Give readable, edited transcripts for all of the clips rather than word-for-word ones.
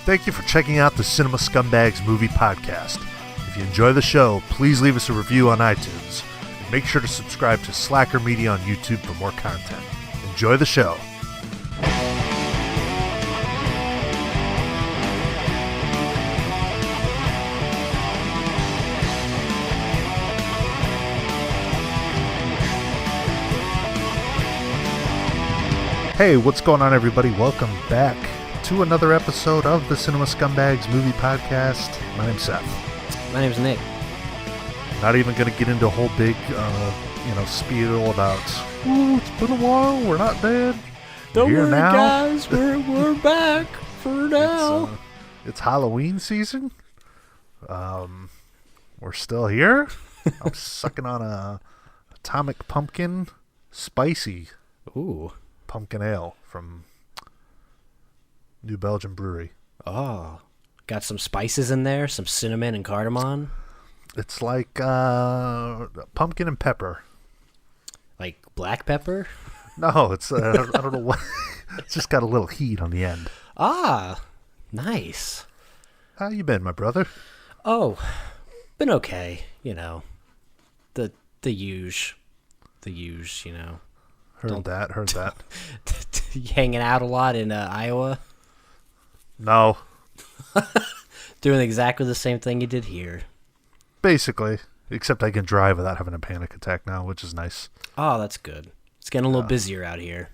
Thank you for checking out the Cinema Scumbags Movie Podcast. If you enjoy the show, please leave us a review on iTunes. And make sure to subscribe to Slacker Media on YouTube for more content. Enjoy the show. Hey, what's going on, everybody? Welcome back to another episode of the Cinema Scumbags Movie Podcast. My name's Seth. My name's Nick. Not even going to get into a whole big, spiel about, it's been a while, we're not dead. Don't worry, guys, we're back for now. It's Halloween season. We're still here. I'm sucking on a Atomic Pumpkin Spicy Pumpkin Ale from New Belgium Brewery. Oh, got some spices in there, some cinnamon and cardamom. It's like pumpkin and pepper. Like black pepper? No, it's I don't know what. It's just got a little heat on the end. Ah, nice. How you been, my brother? Oh, been okay. You know, the huge, you know. Heard that. Hanging out a lot in Iowa? No. Doing exactly the same thing you did here. Basically. Except I can drive without having a panic attack now, which is nice. Oh, that's good. It's getting a little busier out here.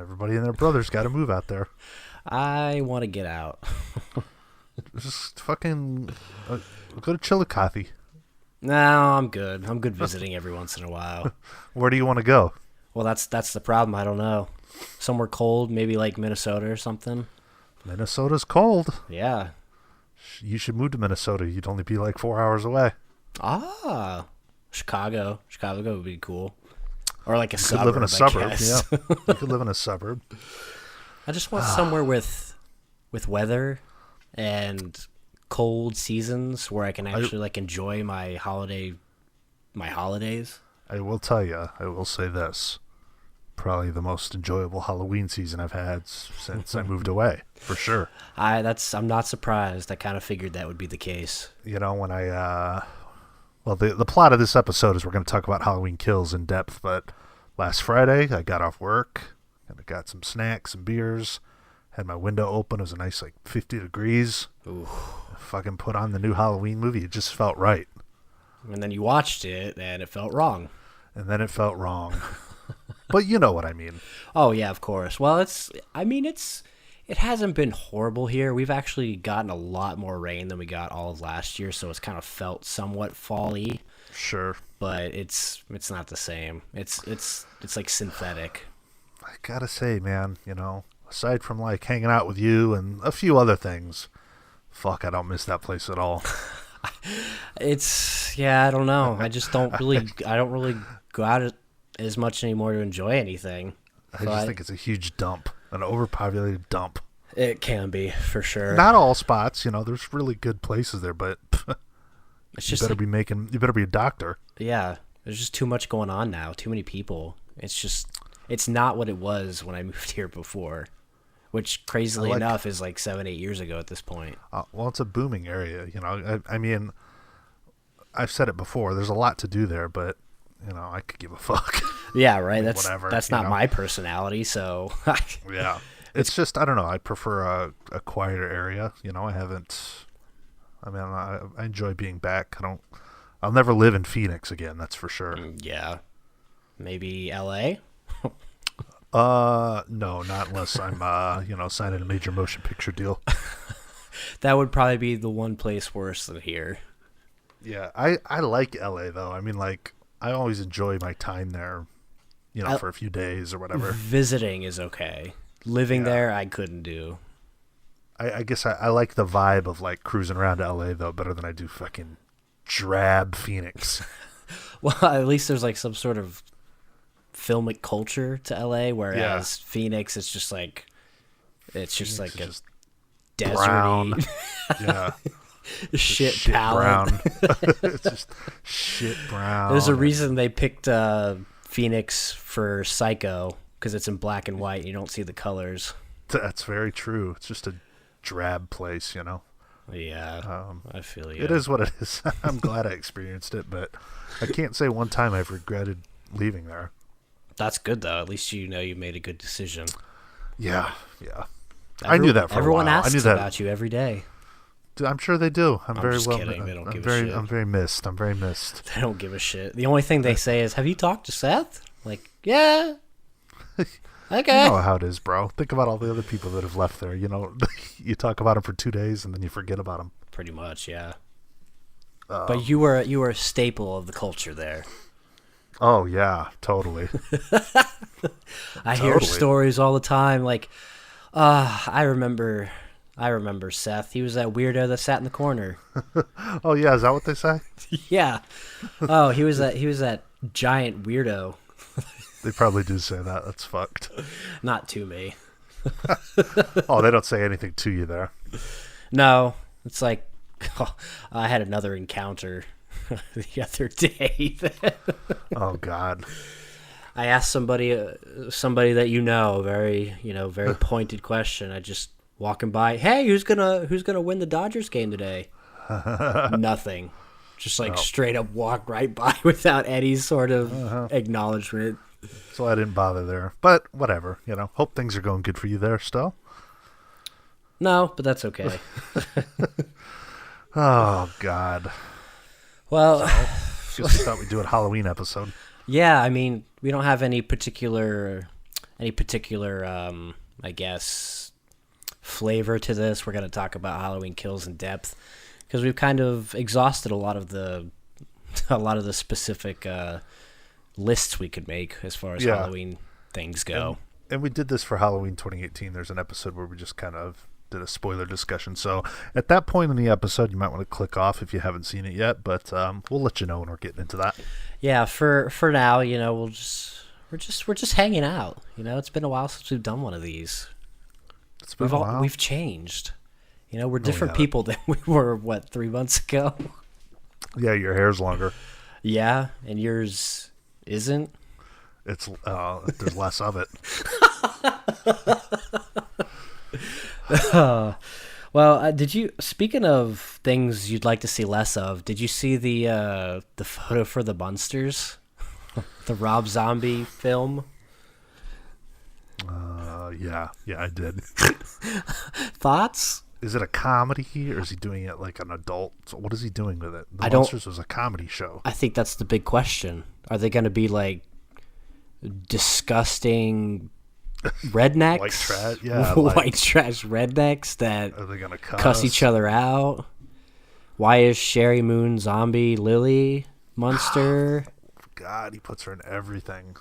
Everybody and their brothers got to move out there. I want to get out. Just fucking go to Chillicothe. No, I'm good. I'm good visiting every once in a while. Where do you want to go? Well, that's the problem. I don't know. Somewhere cold, maybe like Minnesota or something. Minnesota's cold. Yeah. You should move to Minnesota. You'd only be like 4 hours away. Ah, Chicago. Chicago would be cool. Or like a you suburb. Could live in a suburb. Guess. Yeah, you could live in a suburb. I just want somewhere with weather and cold seasons where I can actually enjoy my holidays. I will tell you, I will say this. Probably the most enjoyable Halloween season I've had since I moved away, for sure. I'm not surprised. I kind of figured that would be the case. You know, when the plot of this episode is we're going to talk about Halloween Kills in depth, but last Friday I got off work and I got some snacks and beers, had my window open. It was a nice 50 degrees. Ooh. I fucking put on the new Halloween movie. It just felt right. And then you watched it and it felt wrong. And then it felt wrong. But you know what I mean. Oh, yeah, of course. Well, it hasn't been horrible here. We've actually gotten a lot more rain than we got all of last year, so it's kind of felt somewhat fall-y. Sure. But it's not the same. It's like synthetic. I gotta say, man, aside from hanging out with you and a few other things, fuck, I don't miss that place at all. I don't know. I don't really go out as much anymore to enjoy anything. I just think it's a huge dump, an overpopulated dump. It can be, for sure. Not all spots, there's really good places there, but it's just you better be a doctor. Yeah, there's just too much going on now, too many people. It's not what it was when I moved here before, which crazily enough is 7-8 years ago at this point. Well, it's a booming area, I mean, I've said it before, there's a lot to do there, but I could give a fuck. Yeah, right. I mean, that's not my personality, so yeah. It's just, I don't know, I prefer a quieter area. I enjoy being back. I'll never live in Phoenix again, that's for sure. Yeah. Maybe LA? No, not unless I'm signing a major motion picture deal. That would probably be the one place worse than here. Yeah, I like LA though. I mean, I always enjoy my time there, for a few days or whatever. Visiting is okay. Living there, I couldn't do. I guess I like the vibe of cruising around LA though better than I do fucking drab Phoenix. Well, at least there's some sort of filmic culture to LA, whereas Phoenix, it's just a deserty. Brown. Yeah. shit palette. It's just shit brown. There's a reason they picked Phoenix for Psycho, because it's in black and white. You don't see the colors. That's very true. It's just drab place, Yeah, I feel you. It is what it is. I'm glad I experienced it, but I can't say one time I've regretted leaving there. That's good though. At least you know you made a good decision. Yeah. I knew that for a while. Everyone asks I knew that about you every day. I'm sure they do. I'm very just well. kidding. They don't give a shit. I'm very missed. I'm very missed. They don't give a shit. The only thing they say is, "Have you talked to Seth?" Like, yeah. Okay. You know how it is, bro. Think about all the other people that have left there. You talk about them for 2 days and then you forget about them. Pretty much, yeah. But you were a staple of the culture there. Oh yeah, totally. I hear stories all the time. Like, I remember Seth. He was that weirdo that sat in the corner. Oh yeah, is that what they say? Yeah. Oh, he was that giant weirdo. They probably do say that. That's fucked. Not to me. Oh, they don't say anything to you there. No, it's like I had another encounter the other day. Oh God. I asked somebody that very pointed question. I just walking by, hey, who's gonna win the Dodgers game today? Nothing. Just straight up walk right by without any sort of acknowledgement. So I didn't bother there. But whatever, Hope things are going good for you there still. No, but that's okay. Oh God. Well, just thought we'd do a Halloween episode. Yeah, I mean, we don't have any particular I guess flavor to this. We're going to talk about Halloween Kills in depth because we've kind of exhausted a lot of the specific lists we could make as far as Halloween things go. And we did this for Halloween 2018. There's an episode where we just kind of did a spoiler discussion. So at that point in the episode, you might want to click off if you haven't seen it yet, but we'll let you know when we're getting into that. Yeah, for now, we're just hanging out. It's been a while since we've done one of these. It's been a while. We've changed. We're different people than we were 3 months ago. Yeah, your hair's longer. Yeah, and yours isn't. It's there's less of it. Well, speaking of things you'd like to see less of, did you see the photo for the Munsters? The Rob Zombie film? Yeah, I did. Thoughts? Is it a comedy, or is he doing it like an adult? What is he doing with it? The Munsters was a comedy show. I think that's the big question. Are they going to be like disgusting rednecks? White trash? Yeah. White trash rednecks that are they gonna cuss each other out? Why is Sherry Moon Zombie Lily Munster? God, he puts her in everything.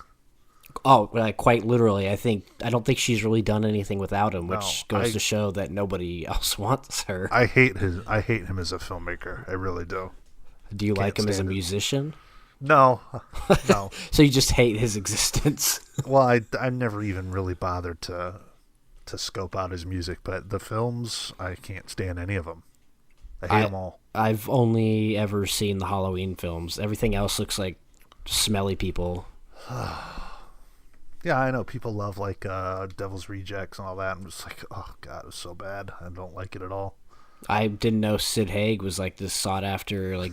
Oh, quite literally. I don't think she's really done anything without him, which goes to show that nobody else wants her. I hate him as a filmmaker. I really do. Do you like him as a musician? No. So you just hate his existence? Well, I never even really bothered to scope out his music, but the films, I can't stand any of them. I hate them all. I've only ever seen the Halloween films. Everything else looks like smelly people. Yeah, I know people love like Devil's Rejects and all that. I'm just like, oh God, it was so bad. I don't like it at all. I didn't know Sid Haig was like this sought after like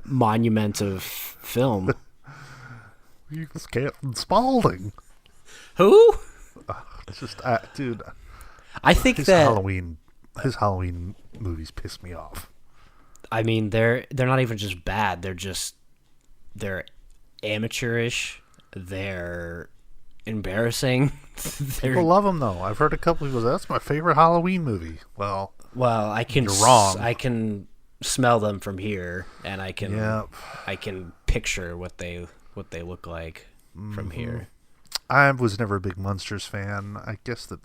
monument of film. You just can't. Spalding. Who? It's just, dude. I think his that his Halloween movies piss me off. I mean, they're not even just bad. They're amateurish. They're embarrassing. People love them though. I've heard a couple people say that's my favorite Halloween movie. Well, I can. You're wrong. I can smell them from here, and I can picture what they look like from here. I was never a big Munsters fan. I guess the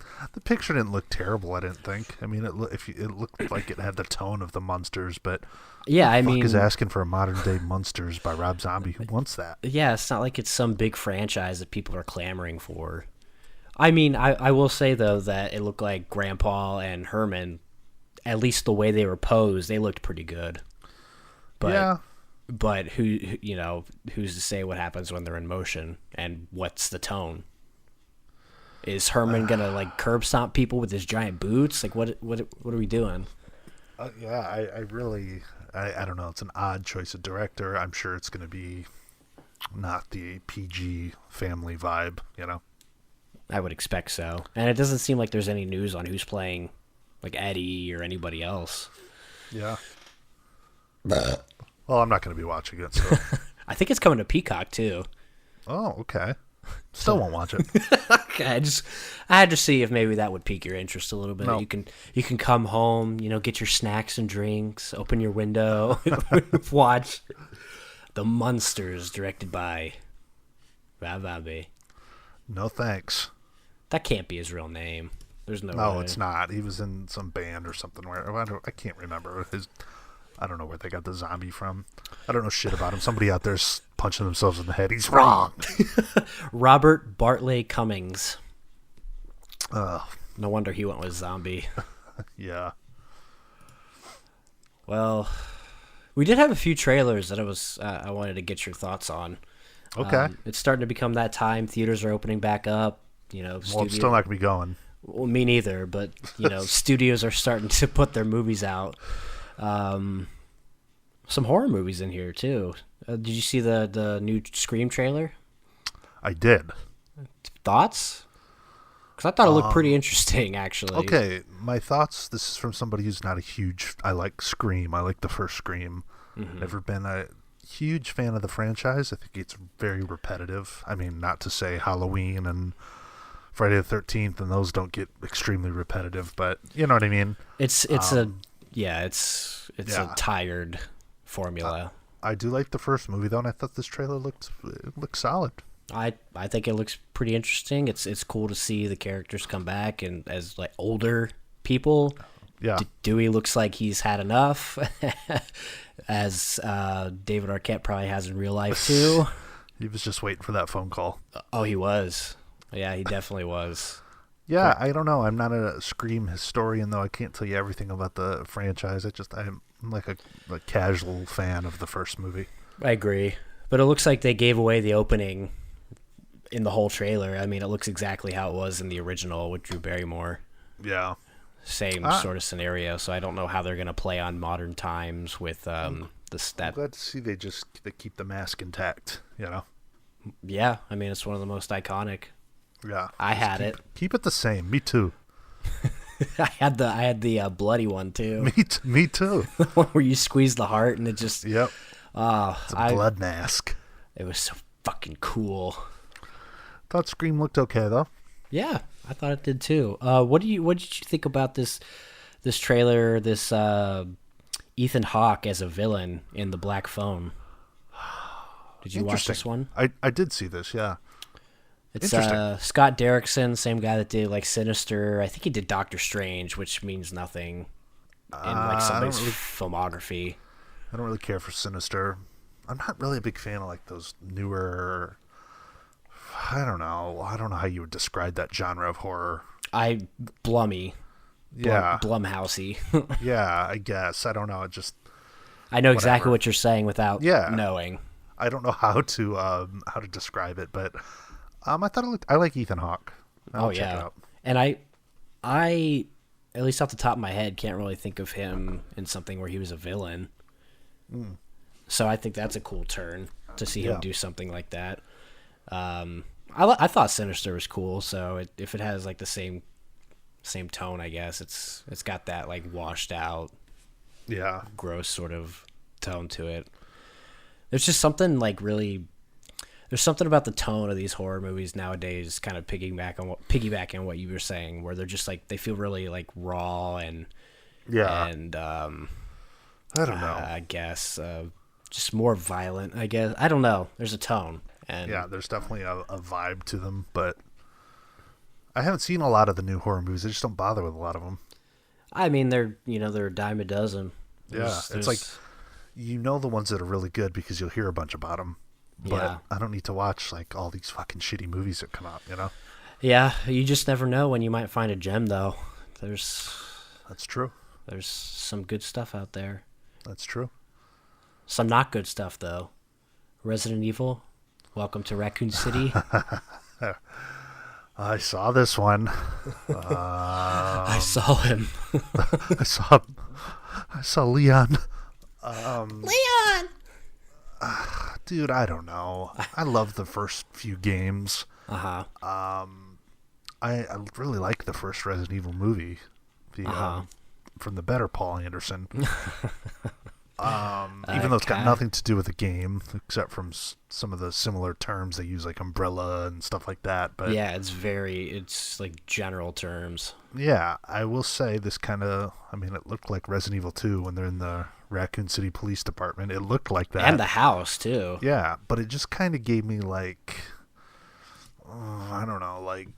picture didn't look terrible. I didn't think. I mean, it looked like it had the tone of the Munsters, but yeah, I mean, is asking for a modern day Munsters by Rob Zombie? Who wants that? Yeah, it's not like it's some big franchise that people are clamoring for. I mean, I will say though that it looked like Grandpa and Herman, at least the way they were posed, they looked pretty good. But yeah. But who's to say what happens when they're in motion and what's the tone? Is Herman gonna like curb stomp people with his giant boots? Like what are we doing? Yeah, I really, I don't know. It's an odd choice of director. I'm sure it's going to be not the PG family vibe, you know? I would expect so. And it doesn't seem like there's any news on who's playing like Eddie or anybody else. Yeah. Well, I'm not going to be watching it, so. I think it's coming to Peacock too. Oh, okay. Still won't watch it. Okay, I had to see if maybe that would pique your interest a little bit. No. You can come home, get your snacks and drinks, open your window, watch The Munsters, directed by Bababe. No thanks. That can't be his real name. There's no No, way. it's not. He was in some band or something where I can't remember I don't know where they got the zombie from. I don't know shit about him. Somebody out there's punching themselves in the head. He's wrong. Robert Bartley Cummings. Ugh. No wonder he went with zombie. Yeah. Well, we did have a few trailers that I wanted to get your thoughts on. Okay. It's starting to become that time. Theaters are opening back up. Well, I'm still not going to be going. Well, me neither, but studios are starting to put their movies out. Some horror movies in here too. Did you see the new Scream trailer? I did. Thoughts? Because I thought it looked pretty interesting, actually. Okay, my thoughts. This is from somebody who's not a huge. I like Scream. I like the first Scream. Mm-hmm. Never been a huge fan of the franchise. I think it's very repetitive. I mean, not to say Halloween and Friday the 13th and those don't get extremely repetitive, but you know what I mean. It's a tired formula. I do like the first movie though, and I thought this trailer looked solid. I think it looks pretty interesting. It's cool to see the characters come back and as like older people. Yeah. Dewey looks like he's had enough, as David Arquette probably has in real life too. He was just waiting for that phone call. Oh, he was. Yeah, he definitely was. Yeah, I don't know. I'm not a Scream historian, though. I can't tell you everything about the franchise. I'm like a casual fan of the first movie. I agree. But it looks like they gave away the opening in the whole trailer. I mean, it looks exactly how it was in the original with Drew Barrymore. Yeah. Same sort of scenario. So I don't know how they're going to play on modern times with I'm glad to see they keep the mask intact, Yeah, I mean, it's one of the most iconic. Yeah. I had it. Keep it the same. Me too. I had the bloody one too. Me too. The one where you squeeze the heart and it just. Yep. It's a blood mask. It was so fucking cool. Thought Scream looked okay though. Yeah, I thought it did too. What did you think about this trailer? This Ethan Hawke as a villain in The Black Phone. Did you watch this one? I did see this. Yeah. It's Scott Derrickson, same guy that did like Sinister. I think he did Doctor Strange, which means nothing in like somebody's filmography. I don't really care for Sinister. I'm not really a big fan of like those newer. I don't know how you would describe that genre of horror. Blummy. Yeah. Blumhousey. Yeah, I guess. I don't know. I know exactly what you're saying without knowing. I don't know how to describe it, but I thought I like Ethan Hawke. I'll check it out. And I at least off the top of my head can't really think of him in something where he was a villain. So I think that's a cool turn to see him do something like that. I thought Sinister was cool, so if it has like the same tone, I guess it's got that like washed out, gross sort of tone to it. There's just something like really. There's something about the tone of these horror movies nowadays, kind of piggybacking on what you were saying, where they're just like they feel really like raw and I don't know. I guess just more violent. I guess I don't know. There's a tone. And there's definitely a vibe to them, but I haven't seen a lot of the new horror movies. I just don't bother with a lot of them. I mean, they're a dime a dozen. It's like the ones that are really good because you'll hear a bunch about them. But I don't need to watch like all these fucking shitty movies that come out, Yeah, you just never know when you might find a gem, though. That's true. There's some good stuff out there. That's true. Some not good stuff, though. Resident Evil, Welcome to Raccoon City. I saw this one. I saw him. I saw Leon. Leon! Dude, I don't know. I love the first few games. Uh-huh. I really like the first Resident Evil movie. From the better Paul Anderson. Even though it's got nothing to do with the game, except from some of the similar terms they use, like umbrella and stuff like that. But yeah, it's like general terms. yeah, I will say this kind of, it looked like Resident Evil 2 when they're in the Raccoon City Police Department. It looked like that. And the house, too. Yeah, but it just kind of gave me like, I don't know, like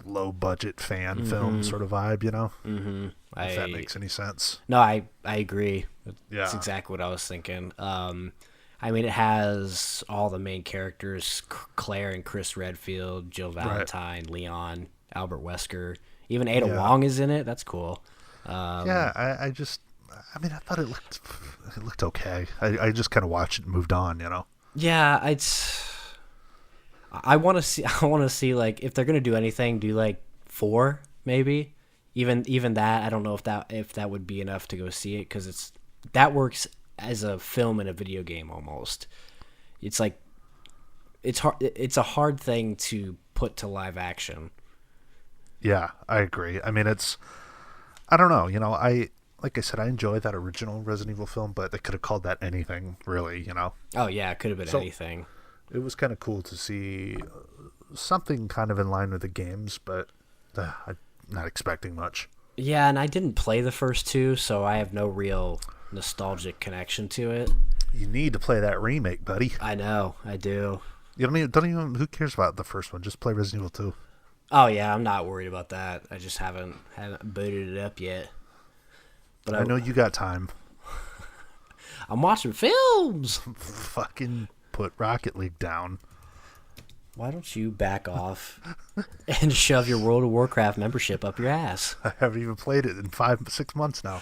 low-budget fan film sort of vibe, you know? Mm-hmm. If that makes any sense. No, I agree. That's Yeah. exactly what I was thinking. It has all the main characters, Claire and Chris Redfield, Jill Valentine, Leon, Albert Wesker. Even Ada Wong is in it. That's cool. I thought it looked okay. I just kind of watched it and moved on, you know? Yeah, I want to see like if they're gonna do anything, do like 4 maybe. Even that, I don't know if that would be enough to go see it, because that works as a film in a video game almost. It's like it's hard. It's a hard thing to put to live action. Yeah, I agree. I don't know. You know, like I said, I enjoy that original Resident Evil film, but they could have called that anything, really. You know. Oh yeah, it could have been anything. It was kind of cool to see something kind of in line with the games, but I'm not expecting much. Yeah, and I didn't play the first 2, so I have no real nostalgic connection to it. You need to play that remake, buddy. I know, I do. You don't even who cares about the first one? Just play Resident Evil 2. Oh yeah, I'm not worried about that. I just haven't booted it up yet. But I know you got time. I'm watching films. Fucking put Rocket League down. Why don't you back off and shove your World of Warcraft membership up your ass? I haven't even played it in 5-6 months now.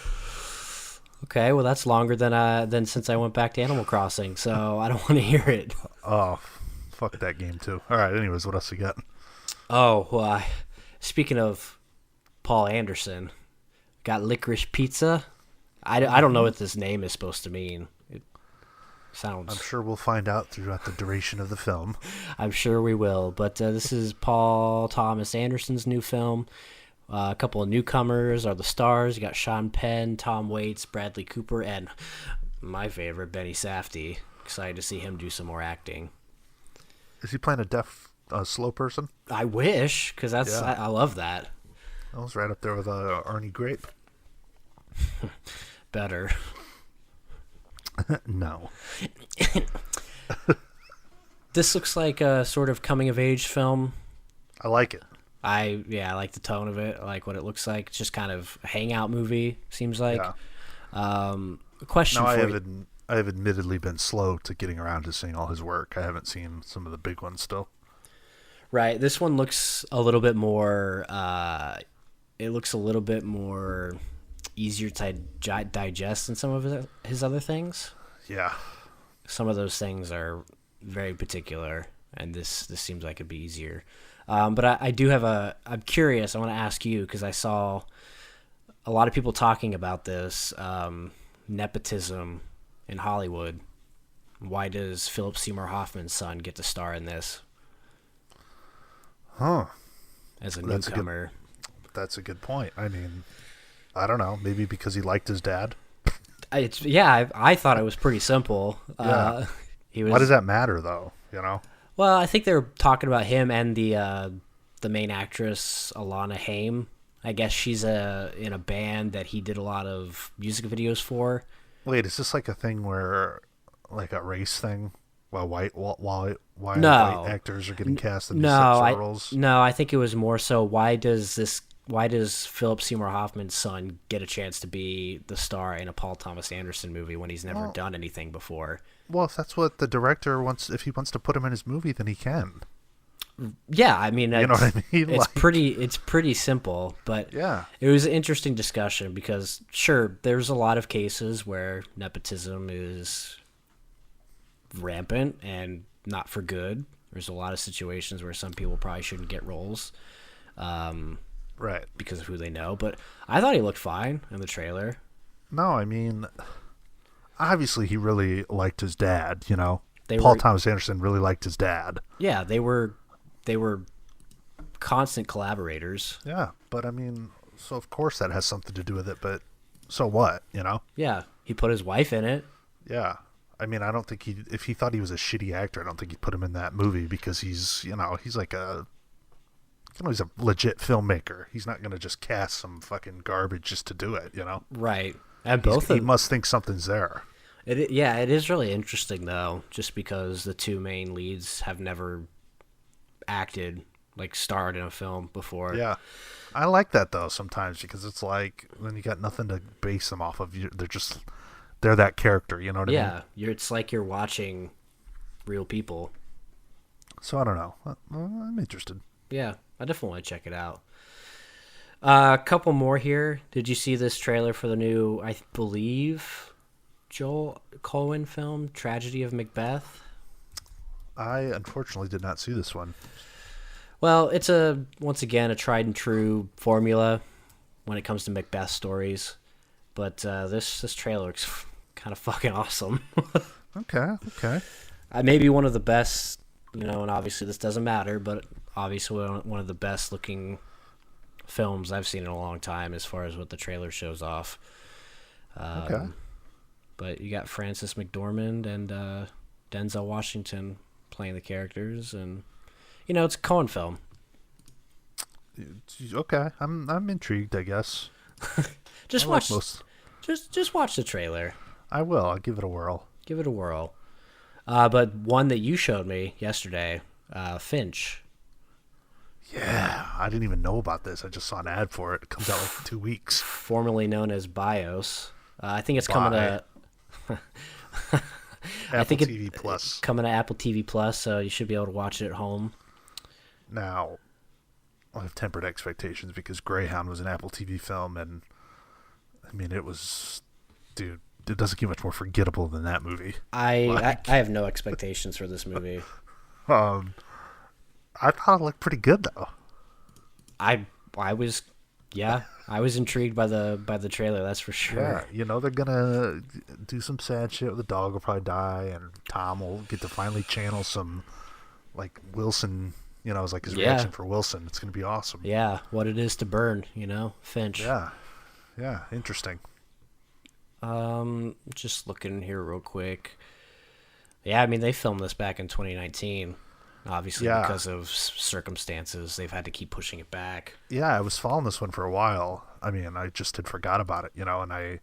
Okay, well that's longer than since I went back to Animal Crossing, so I don't want to hear it. Oh, fuck that game too. All right, anyways, what else you got? Oh, well, speaking of Paul Anderson, got Licorice Pizza. I don't know what this name is supposed to mean. It sounds... I'm sure we'll find out throughout the duration of the film. I'm sure we will. But this is Paul Thomas Anderson's new film. A couple of newcomers are the stars. You got Sean Penn, Tom Waits, Bradley Cooper, and my favorite, Benny Safdie. Excited to see him do some more acting. Is he playing a deaf, slow person? I wish, because I love that. I was right up there with Arnie Grape. Better. No. This looks like a sort of coming-of-age film. I like it. I like the tone of it. I like what it looks like. It's just kind of a hangout movie, seems like. Yeah. Question now, for you. I have admittedly been slow to getting around to seeing all his work. I haven't seen some of the big ones still. Right. This one looks a little bit more... it looks a little bit more easier to digest than some of his other things. Yeah. Some of those things are very particular, and this seems like it'd be easier. But I do have I'm curious. I want to ask you, because I saw a lot of people talking about this nepotism in Hollywood. Why does Philip Seymour Hoffman's son get to star in this? Huh. As a newcomer. That's a good point. I mean, I don't know. Maybe because he liked his dad. I thought it was pretty simple. Yeah. Why does that matter, though? You know. Well, I think they're talking about him and the main actress Alana Haim. I guess she's in a band that he did a lot of music videos for. Wait, is this like a thing where, like a race thing, while white actors are getting cast in these roles? No, I think it was more so. Why does Philip Seymour Hoffman's son get a chance to be the star in a Paul Thomas Anderson movie when he's never done anything before? Well, if that's what the director wants, if he wants to put him in his movie, then he can. Yeah, I mean, you know what I mean? It's pretty simple, but yeah, it was an interesting discussion because sure, there's a lot of cases where nepotism is rampant and not for good. There's a lot of situations where some people probably shouldn't get roles. Right. because of who they know. But I thought he looked fine in the trailer. No, I mean, obviously he really liked his dad, you know. They Paul were, Thomas Anderson really liked his dad. yeah, they were constant collaborators. Yeah, but I mean, so of course that has something to do with it, but so what, you know? Yeah, he put his wife in it. Yeah. I mean, I don't think if he thought he was a shitty actor, I don't think he'd put him in that movie because he's, you know, he's like he's a legit filmmaker. He's not going to just cast some fucking garbage just to do it, you know? Right. And He must think something's there. it is really interesting though, just because the two main leads have never acted, like starred in a film before. Yeah. I like that though sometimes because it's like then you got nothing to base them off of. They're that character, you know what I mean? Yeah, it's like you're watching real people. So I don't know. I'm interested. Yeah, I definitely want to check it out. A couple more here. Did you see this trailer for the new, I believe, Joel Coen film, Tragedy of Macbeth? I unfortunately did not see this one. Well, it's once again a tried and true formula when it comes to Macbeth stories, but this trailer looks kind of fucking awesome. Okay. Maybe one of the best, you know, and obviously this doesn't matter, but obviously one of the best looking films I've seen in a long time as far as what the trailer shows off. Okay. But you got Frances McDormand and Denzel Washington playing the characters, and you know it's a Coen film. Okay. I'm intrigued, I guess. Just I watch. like most... Just watch the trailer. I will. I'll give it a whirl. Give it a whirl. But one that you showed me yesterday, Finch. Yeah, I didn't even know about this. I just saw an ad for it. It comes out like in 2 weeks. Formerly known as BIOS. I think it's coming to Apple TV Plus. Coming to Apple TV Plus, so you should be able to watch it at home. Now, I have tempered expectations because Greyhound was an Apple TV film, and I mean, it was, dude, it doesn't get much more forgettable than that movie. I have no expectations for this movie. I thought it looked pretty good though. I was intrigued by the trailer, that's for sure. Yeah, you know they're gonna do some sad shit. The dog will probably die, and Tom will get to finally channel some, like Wilson. You know, it's like his reaction for Wilson. It's gonna be awesome. Yeah, what it is to burn, you know, Finch. Yeah, interesting. Just looking here real quick. Yeah, I mean they filmed this back in 2019. Obviously, because of circumstances, they've had to keep pushing it back. Yeah, I was following this one for a while. I mean, I just had forgot about it, you know, and I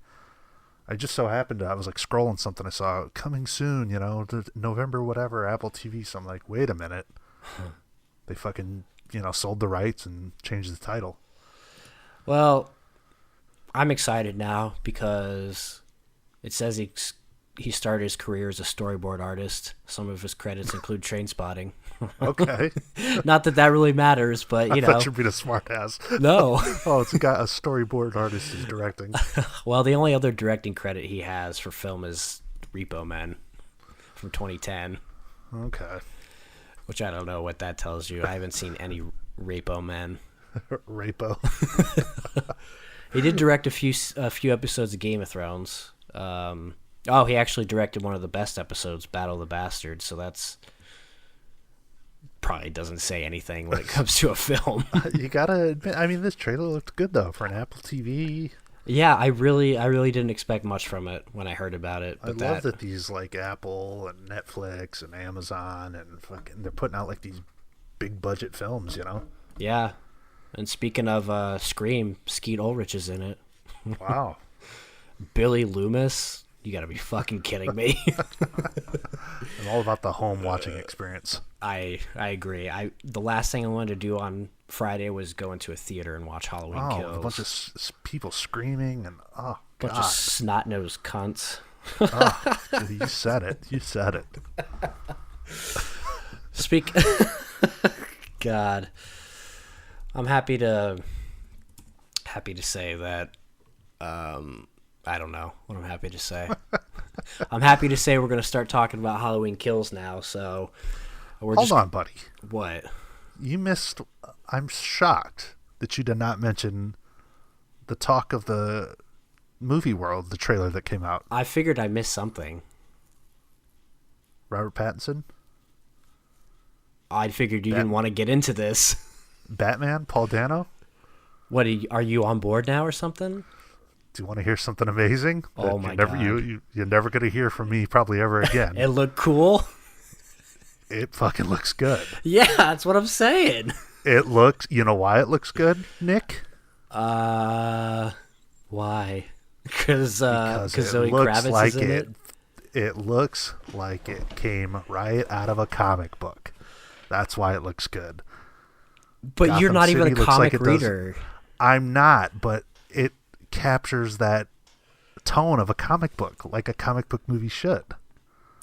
just so happened I was like scrolling something. I saw coming soon, you know, November, whatever, Apple TV. So I'm like, wait a minute. They fucking, you know, sold the rights and changed the title. Well, I'm excited now because it says he started his career as a storyboard artist. Some of his credits include Trainspotting. Okay. Not that really matters, but you know. I thought you'd be a smart ass. No. Oh, it's got a storyboard artist is directing. Well, the only other directing credit he has for film is Repo Man from 2010. Okay. Which I don't know what that tells you. I haven't seen any Repo Men. Rapo. He did direct a few episodes of Game of Thrones. He actually directed one of the best episodes, Battle of the Bastards, so that's probably doesn't say anything when it comes to a film. You gotta admit, I mean, this trailer looked good, though, for an Apple TV. Yeah, I really didn't expect much from it when I heard about it. But I love that these, like, Apple and Netflix and Amazon and fucking, they're putting out, like, these big-budget films, you know? Yeah. And speaking of Scream, Skeet Ulrich is in it. Wow. Billy Loomis? You gotta be fucking kidding me. I'm all about the home watching experience. I agree. The last thing I wanted to do on Friday was go into a theater and watch Halloween Kills. A bunch of people screaming and bunch of snot-nosed cunts. Dude, you said it. God, I'm happy to say that. I don't know what I'm happy to say. I'm happy to say we're going to start talking about Halloween Kills now. So hold on, buddy. What? You missed. I'm shocked that you did not mention the talk of the movie world, the trailer that came out. I figured I missed something. Robert Pattinson, I figured you didn't want to get into this. Batman, Paul Dano. What are you on board now or something? Do you want to hear something amazing? Oh my God. You're never going to hear from me probably ever again. It looked cool. It fucking looks good. Yeah, that's what I'm saying. It looks. You know why it looks good, Nick? Why? Because Because Zoe it looks Kravitz like is in it. It looks like it came right out of a comic book. That's why it looks good. But Gotham you're not City even a looks comic like it does- reader. I'm not, but it captures that tone of a comic book, like a comic book movie should.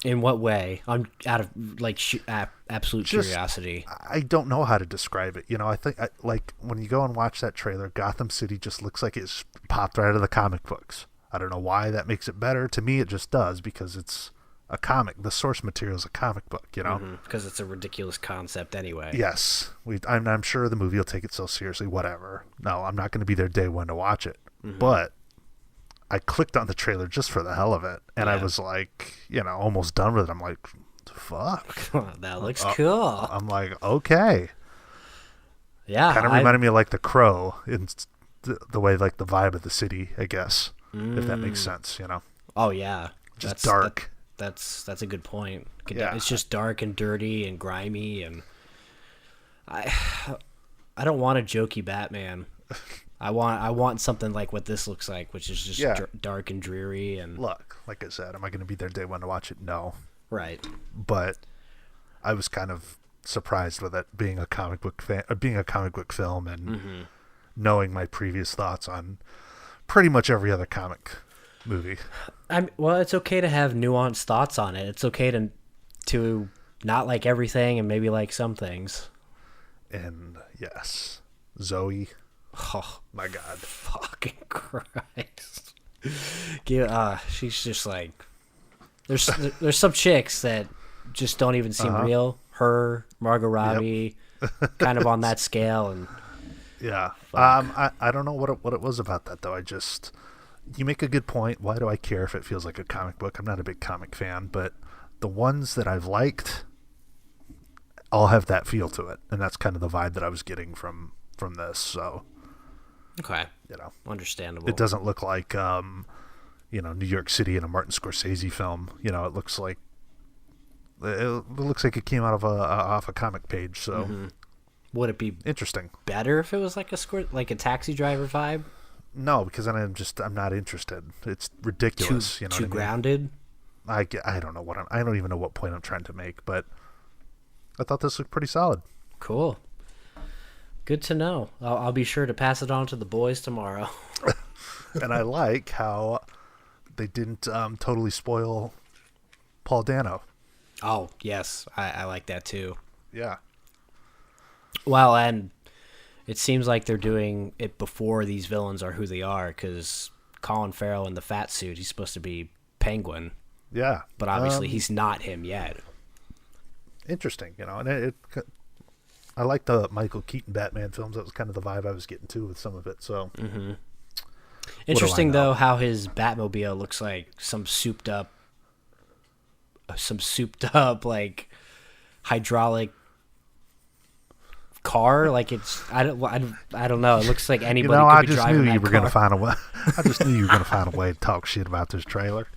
In what way? I'm out of like absolute Just- curiosity. I don't know how to describe it. You know, I think like when you go and watch that trailer, Gotham City just looks like it's popped right out of the comic books. I don't know why that makes it better. To me, it just does because it's a comic. The source material is a comic book, you know? Because it's a ridiculous concept anyway. Yes. I'm sure the movie will take it so seriously, whatever. No, I'm not going to be there day one to watch it. But I clicked on the trailer just for the hell of it. And I Yeah. was like, you know, almost done with it. I'm like, fuck. That looks cool. I'm like, okay. Yeah. Kind of reminded me of like The Crow in the way, like the vibe of the city, I guess. If that makes sense, you know? Oh yeah. Just dark. That's a good point. Yeah. It's just dark and dirty and grimy, and I don't want a jokey Batman. I want something like what this looks like, which is just Yeah. dark and dreary and Look, like I said, am I going to be there day one to watch it? No. right. But I was kind of surprised with it being a comic book being a comic book film, and knowing my previous thoughts on pretty much every other comic movie. Well, it's okay to have nuanced thoughts on it. It's okay to not like everything and maybe like some things. And yes, Zoe. Oh My God. fucking Christ! She's just like there's some chicks that just don't even seem real. Her, Margot Robbie, kind of on that scale, and Yeah. I don't know what it was about that though. You make a good point. Why do I care if it feels like a comic book? I'm not a big comic fan, but the ones that I've liked all have that feel to it, and that's kind of the vibe that I was getting from this. So, okay, you know, understandable. it doesn't look like New York City in a Martin Scorsese film. You know, it looks like it came out of off a comic page. So, Would it be interesting. better if it was like a Taxi Driver vibe? No, because then I'm not interested. It's ridiculous. Too what I mean? grounded. I don't know I don't even know what point I'm trying to make, but I thought this looked pretty solid. Cool. Good to know. I'll be sure to pass it on to the boys tomorrow. And I like how they didn't totally spoil Paul Dano. Oh yes, I like that too. Yeah. Well, and it seems like they're doing it before these villains are who they are, because Colin Farrell in the fat suit, he's supposed to be Penguin, Yeah. but obviously he's not him yet. Interesting, and I like the Michael Keaton Batman films. That was kind of the vibe I was getting to with some of it. So Interesting know? though how his Batmobile looks like some souped up like hydraulic car. Like it's I don't know. It looks like anybody could I be just driving knew that you were car. going to find a way. I just knew you were going to find a way to talk shit about this trailer.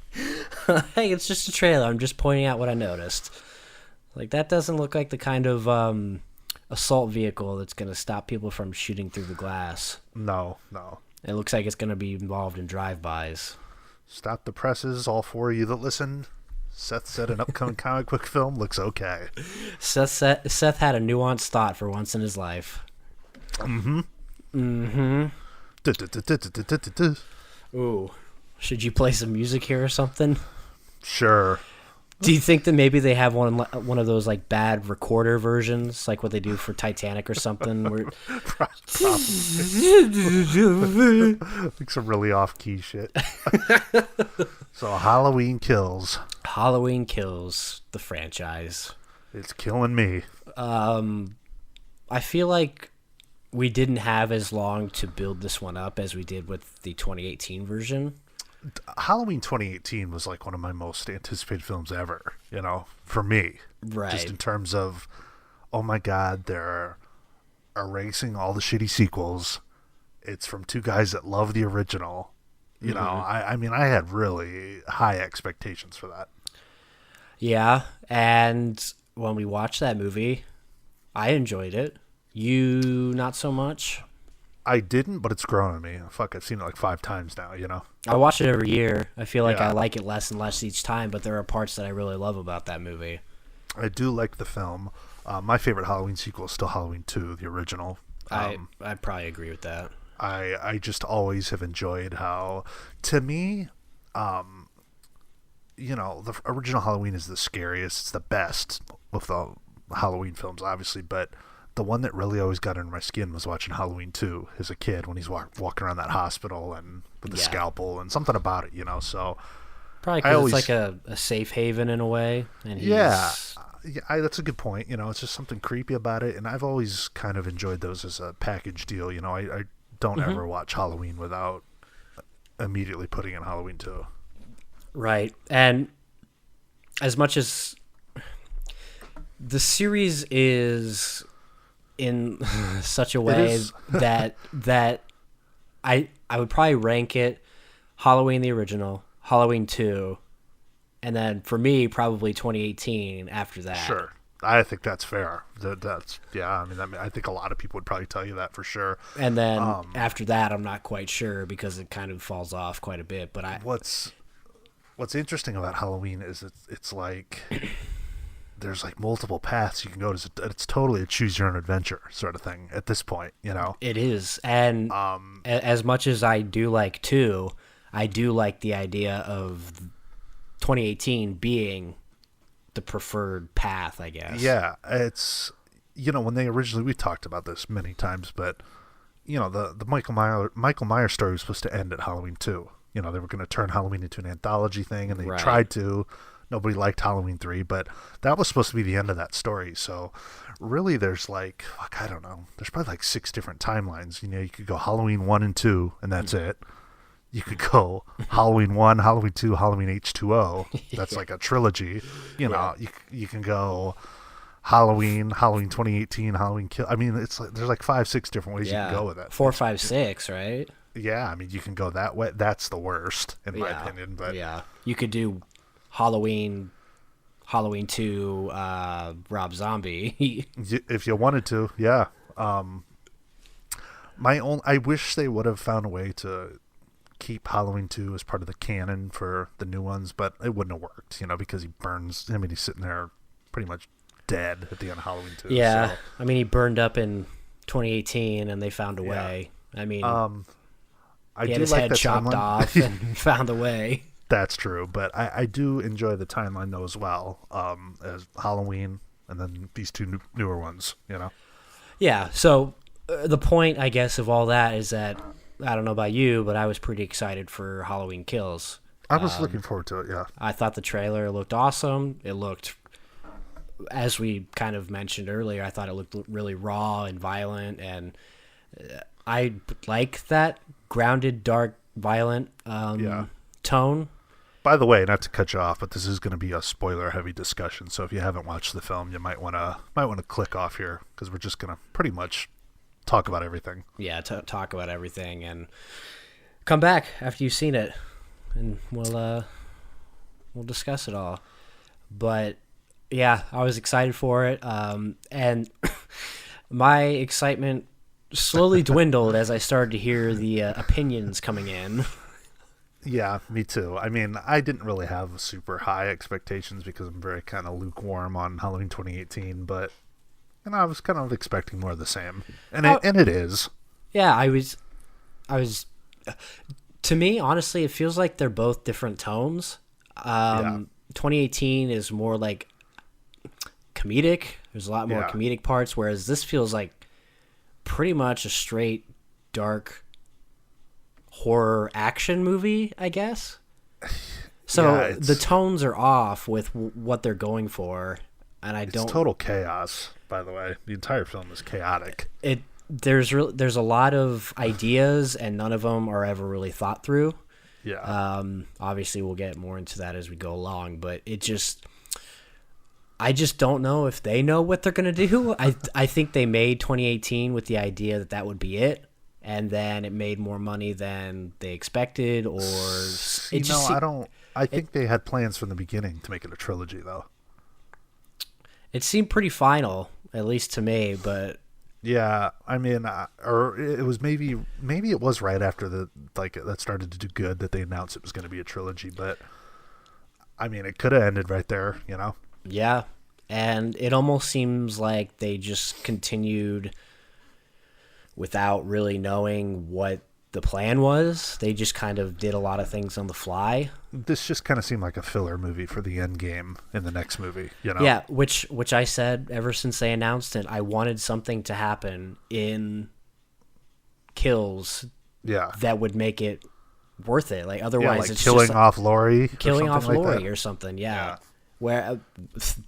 Hey, it's just a trailer. I'm just pointing out what I noticed. Like that doesn't look like the kind of assault vehicle that's going to stop people from shooting through the glass. No. It looks like it's going to be involved in drive-bys. Stop the presses, all four of you that listen. Seth said an upcoming comic book film looks okay. Seth had a nuanced thought for once in his life. Ooh. Should you play some music here or something? Sure. Do you think that maybe they have one of those like bad recorder versions, like what they do for Titanic or something? Where... Like some really off-key shit. So Halloween Kills. Halloween Kills, the franchise. It's killing me. I feel like we didn't have as long to build this one up as we did with the 2018 version. Halloween 2018 was like one of my most anticipated films ever, for me. Right. Just in terms of, oh my God, they're erasing all the shitty sequels. It's from two guys that love the original. I mean, I had really high expectations for that. Yeah, and when we watched that movie, I enjoyed it. You, not so much? I didn't, but it's grown on me. Fuck, I've seen it like 5 times now, I watch it every year. I feel like Yeah. I like it less and less each time, but there are parts that I really love about that movie. I do like the film. My favorite Halloween sequel is still Halloween 2, the original. I'd probably agree with that. I just always have enjoyed how, to me, the original Halloween is the scariest. It's the best of the Halloween films, obviously, but the one that really always got under my skin was watching Halloween 2 as a kid when he's walking around that hospital and with the scalpel and something about it, so... Probably because it's like a safe haven in a way. And that's a good point. It's just something creepy about it, and I've always kind of enjoyed those as a package deal. I don't ever watch Halloween without immediately putting in Halloween 2. Right. And as much as the series is in such a way that I would probably rank it Halloween the original, Halloween 2, and then for me probably 2018 after that. Sure. I think that's fair. I think a lot of people would probably tell you that for sure. And then after that, I'm not quite sure because it kind of falls off quite a bit. But what's interesting about Halloween is it's like there's like multiple paths you can go to. It's totally a choose your own adventure sort of thing at this point. It is, and as much as I do like 2, I do like the idea of 2018 being the preferred path, I guess. Yeah, it's when they originally, we talked about this many times, but the Michael Myers story was supposed to end at Halloween 2. They were going to turn Halloween into an anthology thing, and they tried to. Nobody liked Halloween 3, but that was supposed to be the end of that story. So really there's like, I don't know, there's probably like 6 different timelines. You could go Halloween 1 and 2, and that's it. You could go Halloween 1, Halloween 2, Halloween H2O. That's like a trilogy. You can go Halloween 2018, Halloween Kill. I mean, it's like there's like 5-6 different ways you can go with it. 4, 5, 6, right? Yeah, I mean, you can go that way. That's the worst in my opinion. But you could do Halloween 2, Rob Zombie. If you wanted to, yeah. I wish they would have found a way to keep Halloween 2 as part of the canon for the new ones, but it wouldn't have worked, because he burns. I mean, he's sitting there pretty much dead at the end of Halloween 2. Yeah, so. I mean, he burned up in 2018, and they found a way. I mean, he had his head chopped off and found a way. That's true, but I do enjoy the timeline though as well, as Halloween and then these 2 newer ones. Yeah. So the point, I guess, of all that is that. I don't know about you, but I was pretty excited for Halloween Kills. I was looking forward to it, yeah. I thought the trailer looked awesome. It looked, as we kind of mentioned earlier, I thought it looked really raw and violent, and I like that grounded, dark, violent tone. By the way, not to cut you off, but this is going to be a spoiler-heavy discussion, so if you haven't watched the film, you might want to click off here, because we're just going to pretty much talk about everything. Yeah, talk about everything, and come back after you've seen it, and we'll discuss it all. But yeah, I was excited for it, and my excitement slowly dwindled as I started to hear the opinions coming in. Yeah, me too. I mean, I didn't really have super high expectations because I'm very kind of lukewarm on Halloween 2018, but I was kind of expecting more of the same, and it is. Yeah, I was. To me, honestly, it feels like they're both different tones. 2018 is more like comedic. There's a lot more comedic parts, whereas this feels like pretty much a straight dark horror action movie, I guess. So the tones are off with what they're going for, and it's total chaos. by the way. The entire film is chaotic. There's a lot of ideas, and none of them are ever really thought through. Yeah. Obviously, we'll get more into that as we go along, but I just don't know if they know what they're going to do. I think they made 2018 with the idea that would be it, and then it made more money than they expected, or I think they had plans from the beginning to make it a trilogy, though. It seemed pretty final, at least to me, but yeah, I mean, or it was maybe it was right after that started to do good that they announced it was going to be a trilogy, but I mean, it could have ended right there, you know? Yeah, and it almost seems like they just continued without really knowing what the plan was. They just kind of did a lot of things on the fly. This just kind of seemed like a filler movie for the end game in the next movie, you know? Yeah, which I said ever since they announced it, I wanted something to happen in Kills that would make it worth it. Like, otherwise it's killing just off Laurie. Killing off Laurie or something, yeah. Where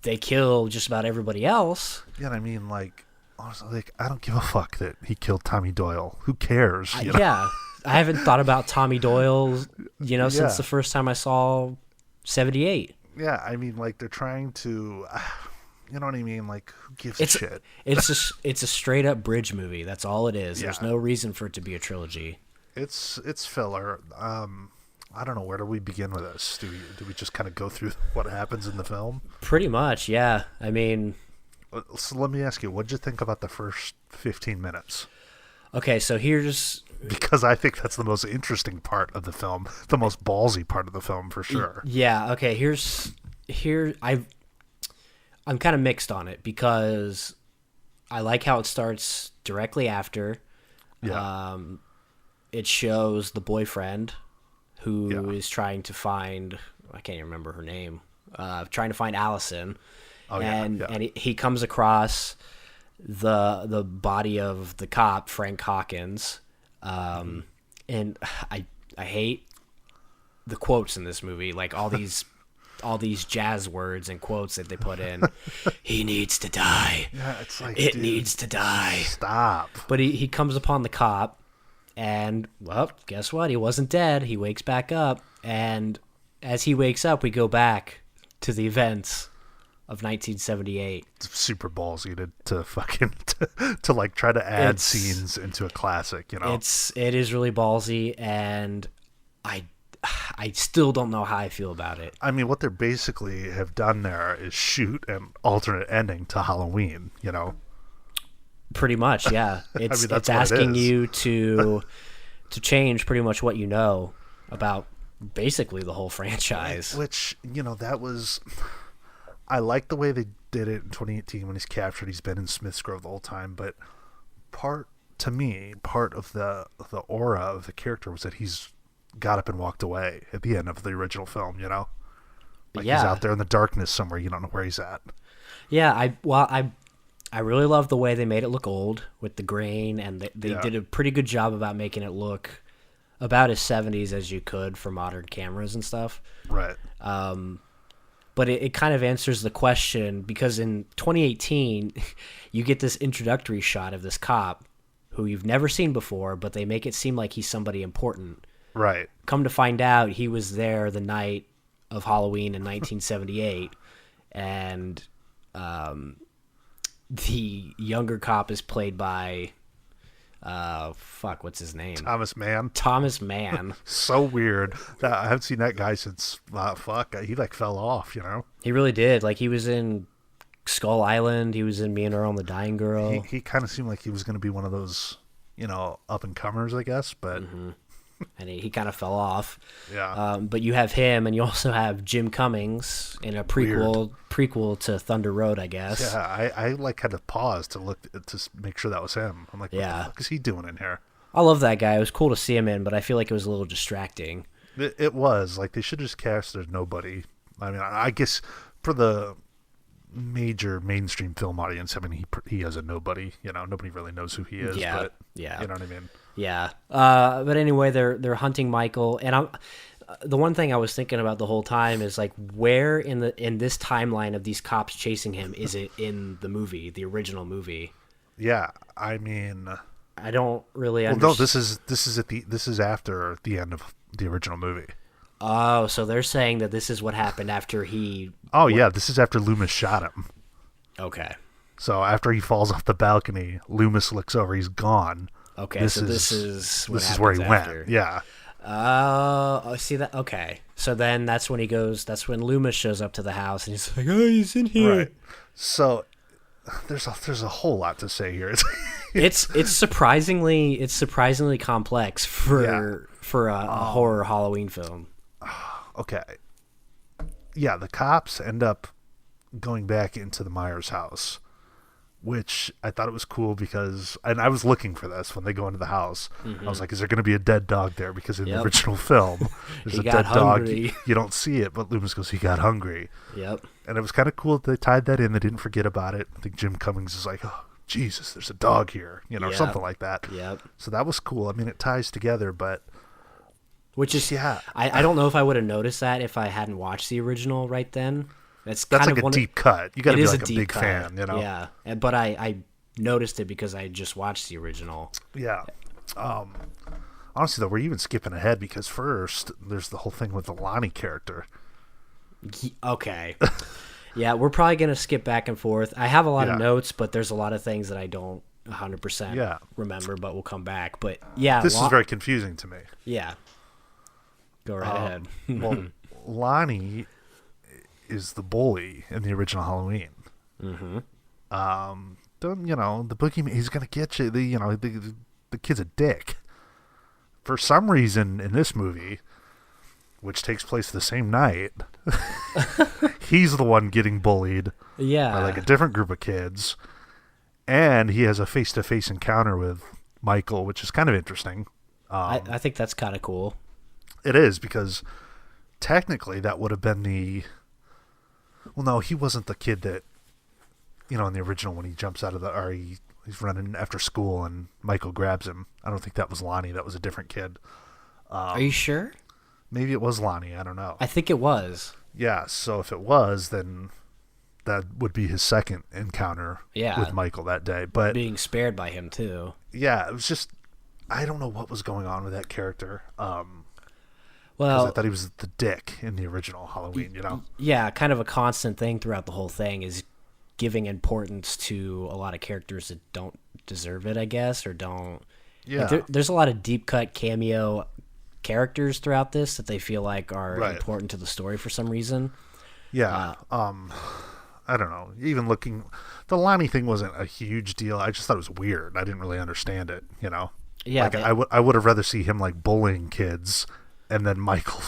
they kill just about everybody else. Yeah, I mean, like, honestly, like, I don't give a fuck that he killed Tommy Doyle. Who cares? You know? Yeah, I haven't thought about Tommy Doyle, since the first time I saw 78. Yeah, I mean, like, they're trying to, you know what I mean? Like, who gives a shit? It's a straight up bridge movie. That's all it is. Yeah. There's no reason for it to be a trilogy. It's filler. I don't know, where do we begin with this? Do we just kind of go through what happens in the film? Pretty much, yeah. I mean, so let me ask you, what'd you think about the first 15 minutes? Okay, so because I think that's the most interesting part of the film, the most ballsy part of the film for sure. Yeah, okay, I'm kind of mixed on it because I like how it starts directly after. Yeah. It shows the boyfriend who is trying to find, I can't even remember her name, trying to find Allison. And he comes across the body of the cop, Frank Hawkins. And I hate the quotes in this movie, like all these jazz words and quotes that they put in. He needs to die. Yeah, it's like, it needs to die. Stop. But he comes upon the cop, and, well, guess what? He wasn't dead. He wakes back up, and as he wakes up, we go back to the events of 1978. It's super ballsy to fucking to like try to add scenes into a classic, you know. It is really ballsy, and I still don't know how I feel about it. I mean, what they basically have done there is shoot an alternate ending to Halloween, you know. Pretty much, yeah. It's asking you to change pretty much what you know about basically the whole franchise. Which, you know, that was, I like the way they did it in 2018 when he's captured. He's been in Smith's Grove the whole time, but part of the aura of the character was that he's got up and walked away at the end of the original film, you know? Like, he's out there in the darkness somewhere. You don't know where he's at. Yeah, I really love the way they made it look old with the grain, and they did a pretty good job about making it look about as 70s as you could for modern cameras and stuff. Right. But it kind of answers the question, because in 2018, you get this introductory shot of this cop who you've never seen before, but they make it seem like he's somebody important. Right. Come to find out, he was there the night of Halloween in 1978, and the younger cop is played by what's his name? Thomas Mann. Thomas Mann. So weird. I haven't seen that guy since he like fell off, you know. He really did. Like, he was in Skull Island. He was in Me and Earl and the Dying Girl. He kind of seemed like he was going to be one of those, you know, up and comers, I guess. But and he kind of fell off. Yeah. But you have him, and you also have Jim Cummings in a prequel to Thunder Road, I guess. Yeah, I like had to pause to look to make sure that was him. I'm like, what the fuck is he doing in here? I love that guy. It was cool to see him in, but I feel like it was a little distracting. It was. Like, they should have just casted nobody. I mean, I guess for the major mainstream film audience, I mean, he has a nobody. You know, nobody really knows who he is. Yeah, but, you know what I mean. Yeah. But anyway, they're hunting Michael, and the one thing I was thinking about the whole time is like, where in this timeline of these cops chasing him is it in the movie, the original movie? Yeah, I mean, I don't really well, understand. no, this is after the end of the original movie. Oh, so they're saying that this is what happened after he. Oh yeah, this is after Loomis shot him. Okay. So after he falls off the balcony, Loomis looks over. He's gone. Okay, so this is where he after. went. Yeah. Oh, see that? Okay. So then that's when that's when Loomis shows up to the house and he's like, oh, he's in here. Right. So there's a whole lot to say here. It's surprisingly complex for a horror Halloween film. Okay. Yeah, the cops end up going back into the Myers house, which I thought it was cool because, and I was looking for this when they go into the house. I was like, is there going to be a dead dog there? Because in the original film, there's He a got dead dog. hungry. You don't see it, but Loomis goes, he got hungry. Yep. And it was kind of cool that they tied that in. They didn't forget about it. I think Jim Cummings is like, oh, Jesus, there's a dog here, Yep. something like that. Yep. So that was cool. I mean, it ties together, but Which is, yeah. I don't know if I would have noticed that if I hadn't watched the original right then. That's kind like of a deep cut. You got to be like a deep big cut. fan, Yeah, but I noticed it because I just watched the original. Yeah. Honestly, though, we're even skipping ahead because first there's the whole thing with the Lonnie character. Okay. Yeah, we're probably going to skip back and forth. I have a lot of notes, but there's a lot of things that I don't 100% remember, but we'll come back. But yeah. This is very confusing to me. Yeah. Go right ahead. Well, Lonnie is the bully in the original Halloween. Mm-hmm. The boogeyman, he's going to get you. The kid's a dick. For some reason in this movie, which takes place the same night, he's the one getting bullied by like a different group of kids, and he has a face-to-face encounter with Michael, which is kind of interesting. I think that's kind of cool. It is, because technically that would have been well, no, he wasn't the kid that, in the original when he jumps out of he's running after school and Michael grabs him. I don't think that was Lonnie. That was a different kid. Are you sure? Maybe it was Lonnie. I don't know. I think it was. Yeah, so if it was, then that would be his second encounter with Michael that day. But being spared by him, too. Yeah, it was just, I don't know what was going on with that character. Well, I thought he was the dick in the original Halloween, Yeah, kind of a constant thing throughout the whole thing is giving importance to a lot of characters that don't deserve it, I guess, or don't. Yeah. Like there's a lot of deep cut cameo characters throughout this that they feel like are important to the story for some reason. Yeah. I don't know. Even the Lonnie thing wasn't a huge deal. I just thought it was weird. I didn't really understand it, Yeah. Like, I would have rather see him like bullying kids, and then Michael,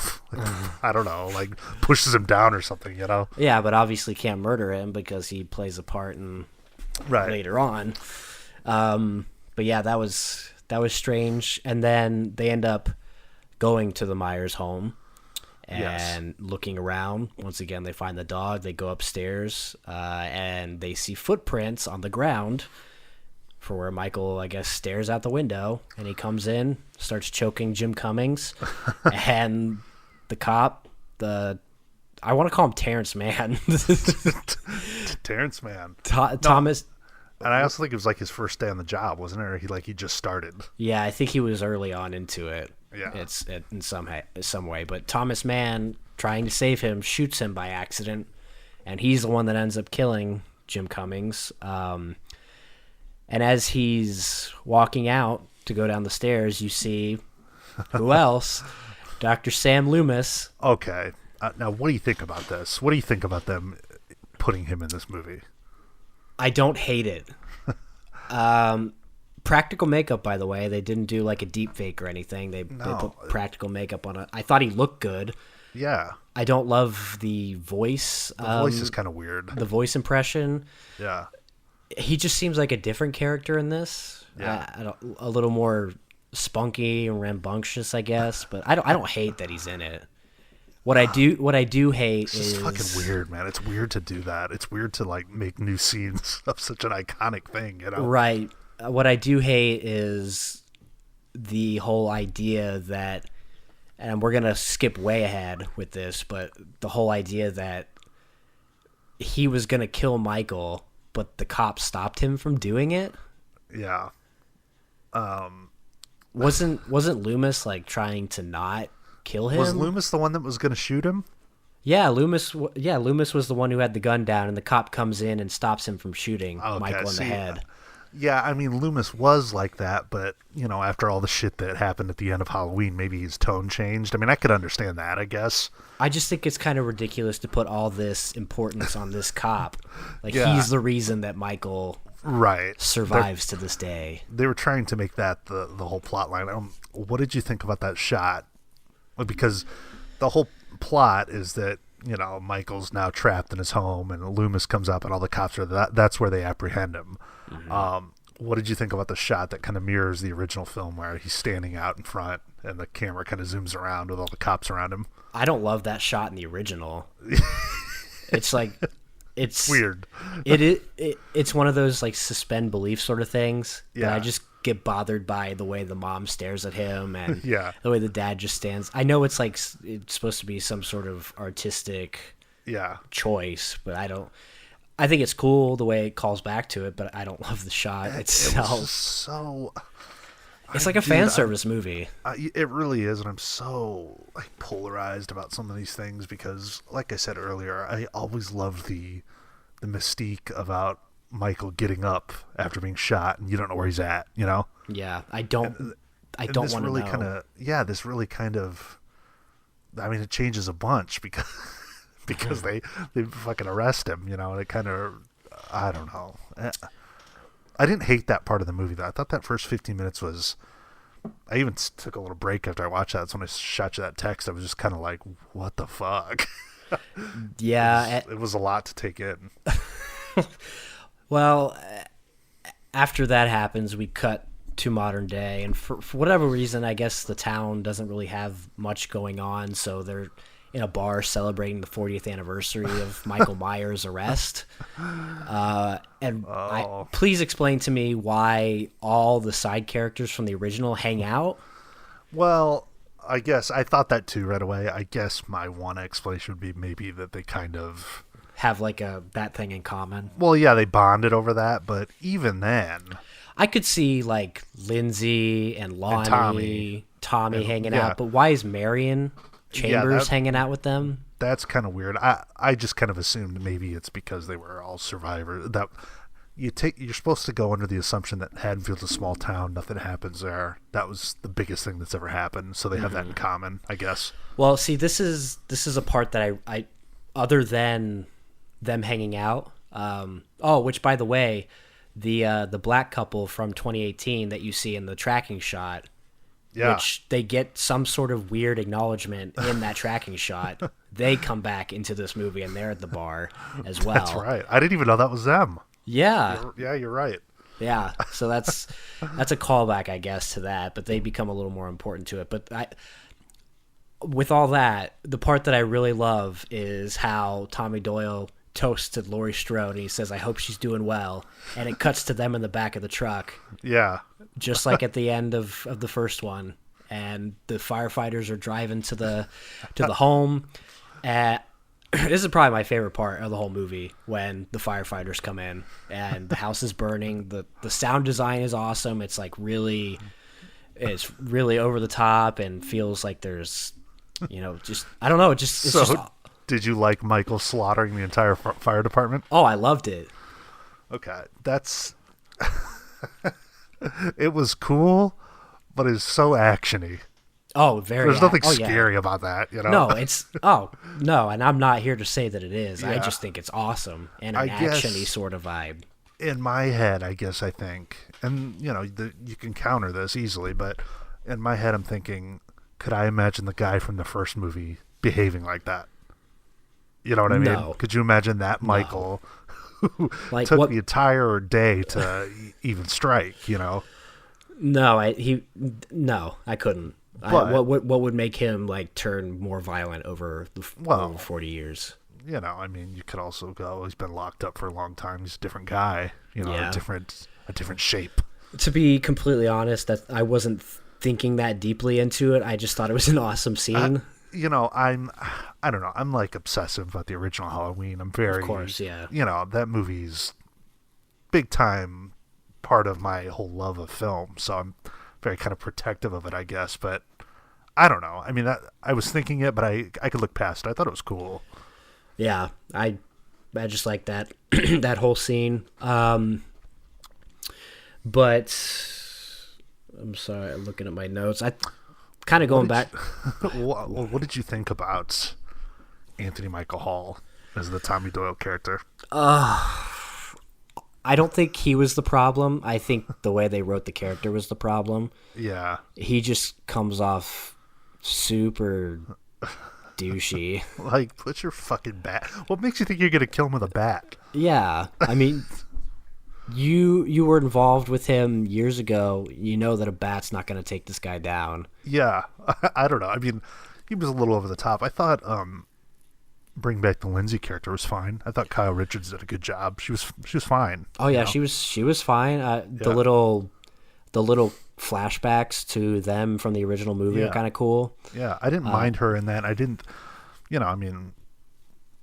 I don't know, like pushes him down or something, Yeah, but obviously can't murder him because he plays a part in later on. But yeah, that was strange. And then they end up going to the Myers home and looking around. Once again, they find the dog. They go upstairs and they see footprints on the ground for where Michael, I guess, stares out the window, and he comes in, starts choking Jim Cummings, and the cop, I want to call him Terrence Mann. Terrence Mann. Thomas. And I also think it was like his first day on the job, wasn't it? Or he just started. Yeah, I think he was early on into it. Yeah. It's in some way. But Thomas Mann, trying to save him, shoots him by accident, and he's the one that ends up killing Jim Cummings. And as he's walking out to go down the stairs, you see who else? Dr. Sam Loomis. Okay. Now, what do you think about this? What do you think about them putting him in this movie? I don't hate it. Practical makeup, by the way. They didn't do like a deep fake or anything. They put practical makeup on it. I thought he looked good. Yeah. I don't love the voice. The voice is kind of weird. The voice impression. Yeah. He just seems like a different character in this. Yeah. A little more spunky and rambunctious, I guess. But I don't hate that he's in it. What I do hate is fucking weird, man. It's weird to do that. It's weird to like make new scenes of such an iconic thing, Right. What I do hate is the whole idea that and we're going to skip way ahead with this, but the whole idea that he was going to kill Michael, but the cops stopped him from doing it. Yeah. Wasn't Loomis like trying to not kill him? Was Loomis the one that was going to shoot him? Yeah, Loomis was the one who had the gun down, and the cop comes in and stops him from shooting Michael in the head. Yeah, I mean, Loomis was like that, but, after all the shit that happened at the end of Halloween, maybe his tone changed. I mean, I could understand that, I guess. I just think it's kind of ridiculous to put all this importance on this cop. Like, he's the reason that Michael survives to this day. They were trying to make that the whole plot line. What did you think about that shot? Because the whole plot is that, Michael's now trapped in his home, and Loomis comes up, and all the cops are that's where they apprehend him. Mm-hmm. What did you think about the shot that kind of mirrors the original film where he's standing out in front and the camera kind of zooms around with all the cops around him? I don't love that shot in the original. It's like, it's weird. It's one of those like suspend belief sort of things that I just get bothered by the way the mom stares at him and the way the dad just stands. I know it's like it's supposed to be some sort of artistic choice, but I think it's cool the way it calls back to it, but I don't love the shot itself. It's like a fan service movie. It really is, and I'm so polarized about some of these things because, like I said earlier, I always loved the mystique about Michael getting up after being shot and you don't know where he's at, Yeah, I don't want to know. This really kind of, I mean, it changes a bunch because they fucking arrest him, and it kind of, I don't know. I didn't hate that part of the movie though. I thought that first 15 minutes was, I even took a little break after I watched that. That's when I shot you that text. I was just kind of like, what the fuck? Yeah. It was a lot to take in. Well, after that happens, we cut to modern day, and for whatever reason, I guess the town doesn't really have much going on, so they're in a bar celebrating the 40th anniversary of Michael Myers' arrest. Please explain to me why all the side characters from the original hang out. Well, I guess I thought that too right away. I guess my one explanation would be maybe that they kind of have like that thing in common. Well, yeah, they bonded over that, but even then, I could see like Lindsay and Lonnie, and Tommy hanging out, but why is Marion Chambers hanging out with them? That's kind of weird. I just kind of assumed maybe it's because they were all survivors. That you're supposed to go under the assumption that Haddonfield's a small town, nothing happens there. That was the biggest thing that's ever happened, so they have that in common, I guess. Well, see, this is a part that I other than them hanging out. Which by the way, the black couple from 2018 that you see in the tracking shot. Yeah. Which they get some sort of weird acknowledgement in that tracking shot. They come back into this movie and they're at the bar as well. That's right. I didn't even know that was them. Yeah. You're right. Yeah. So that's a callback, I guess, to that, but they become a little more important to it. But with all that, the part that I really love is how Tommy Doyle toasted Laurie Strode and he says, "I hope she's doing well," and it cuts to them in the back of the truck. Yeah. Just like at the end of the first one, and the firefighters are driving to the home. This is probably my favorite part of the whole movie, when the firefighters come in and the house is burning. The sound design is awesome. It's like really over the top and feels like there's, just, I don't know. Did you like Michael slaughtering the entire fire department? Oh, I loved it. Okay. That's, it was cool, but it's so actiony. Oh, very. There's nothing scary about that, No, no, and I'm not here to say that it is. Yeah. I just think it's awesome and an actiony sort of vibe. In my head, I think, and you can counter this easily, but in my head, I'm thinking, could I imagine the guy from the first movie behaving like that? You know what I mean? No. Could you imagine that Michael, who took the entire day to even strike? No, I couldn't. What would make him turn more violent over 40 years? I mean, you could also go, he's been locked up for a long time. He's a different guy, a different shape. To be completely honest, that I wasn't thinking that deeply into it. I just thought it was an awesome scene. I don't know. I'm like obsessive about the original Halloween. I'm very, Of course, yeah. That movie's big time part of my whole love of film. So I'm very kind of protective of it, I guess. But I don't know. I mean, I was thinking it, but I could look past it. I thought it was cool. Yeah, I just like that that whole scene. But I'm sorry, I'm looking at my notes. I kind of going back. What did you think about Anthony Michael Hall as the Tommy Doyle character? I don't think he was the problem. I think the way they wrote the character was the problem. Yeah. He just comes off super douchey. Like, put your fucking bat. What makes you think you're gonna kill him with a bat? Yeah, I mean, you were involved with him years ago. You know that a bat's not going to take this guy down. Yeah, I don't know. I mean, he was a little over the top. I thought Bring Back the Lindsay character was fine. I thought Kyle Richards did a good job. She was fine. Oh yeah, she was fine. The little flashbacks to them from the original movie are kind of cool. Yeah, I didn't mind her in that. I didn't, I mean,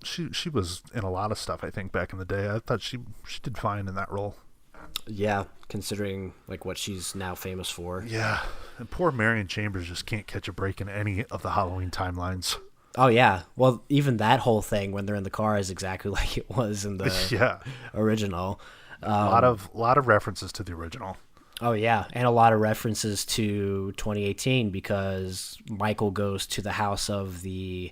she was in a lot of stuff, I think, back in the day. I thought she did fine in that role. Yeah, considering like what she's now famous for. Yeah, and poor Marion Chambers just can't catch a break in any of the Halloween timelines. Oh yeah, well even that whole thing when they're in the car is exactly like it was in the original. A lot of references to the original. Oh yeah, and a lot of references to 2018 because Michael goes to the house of the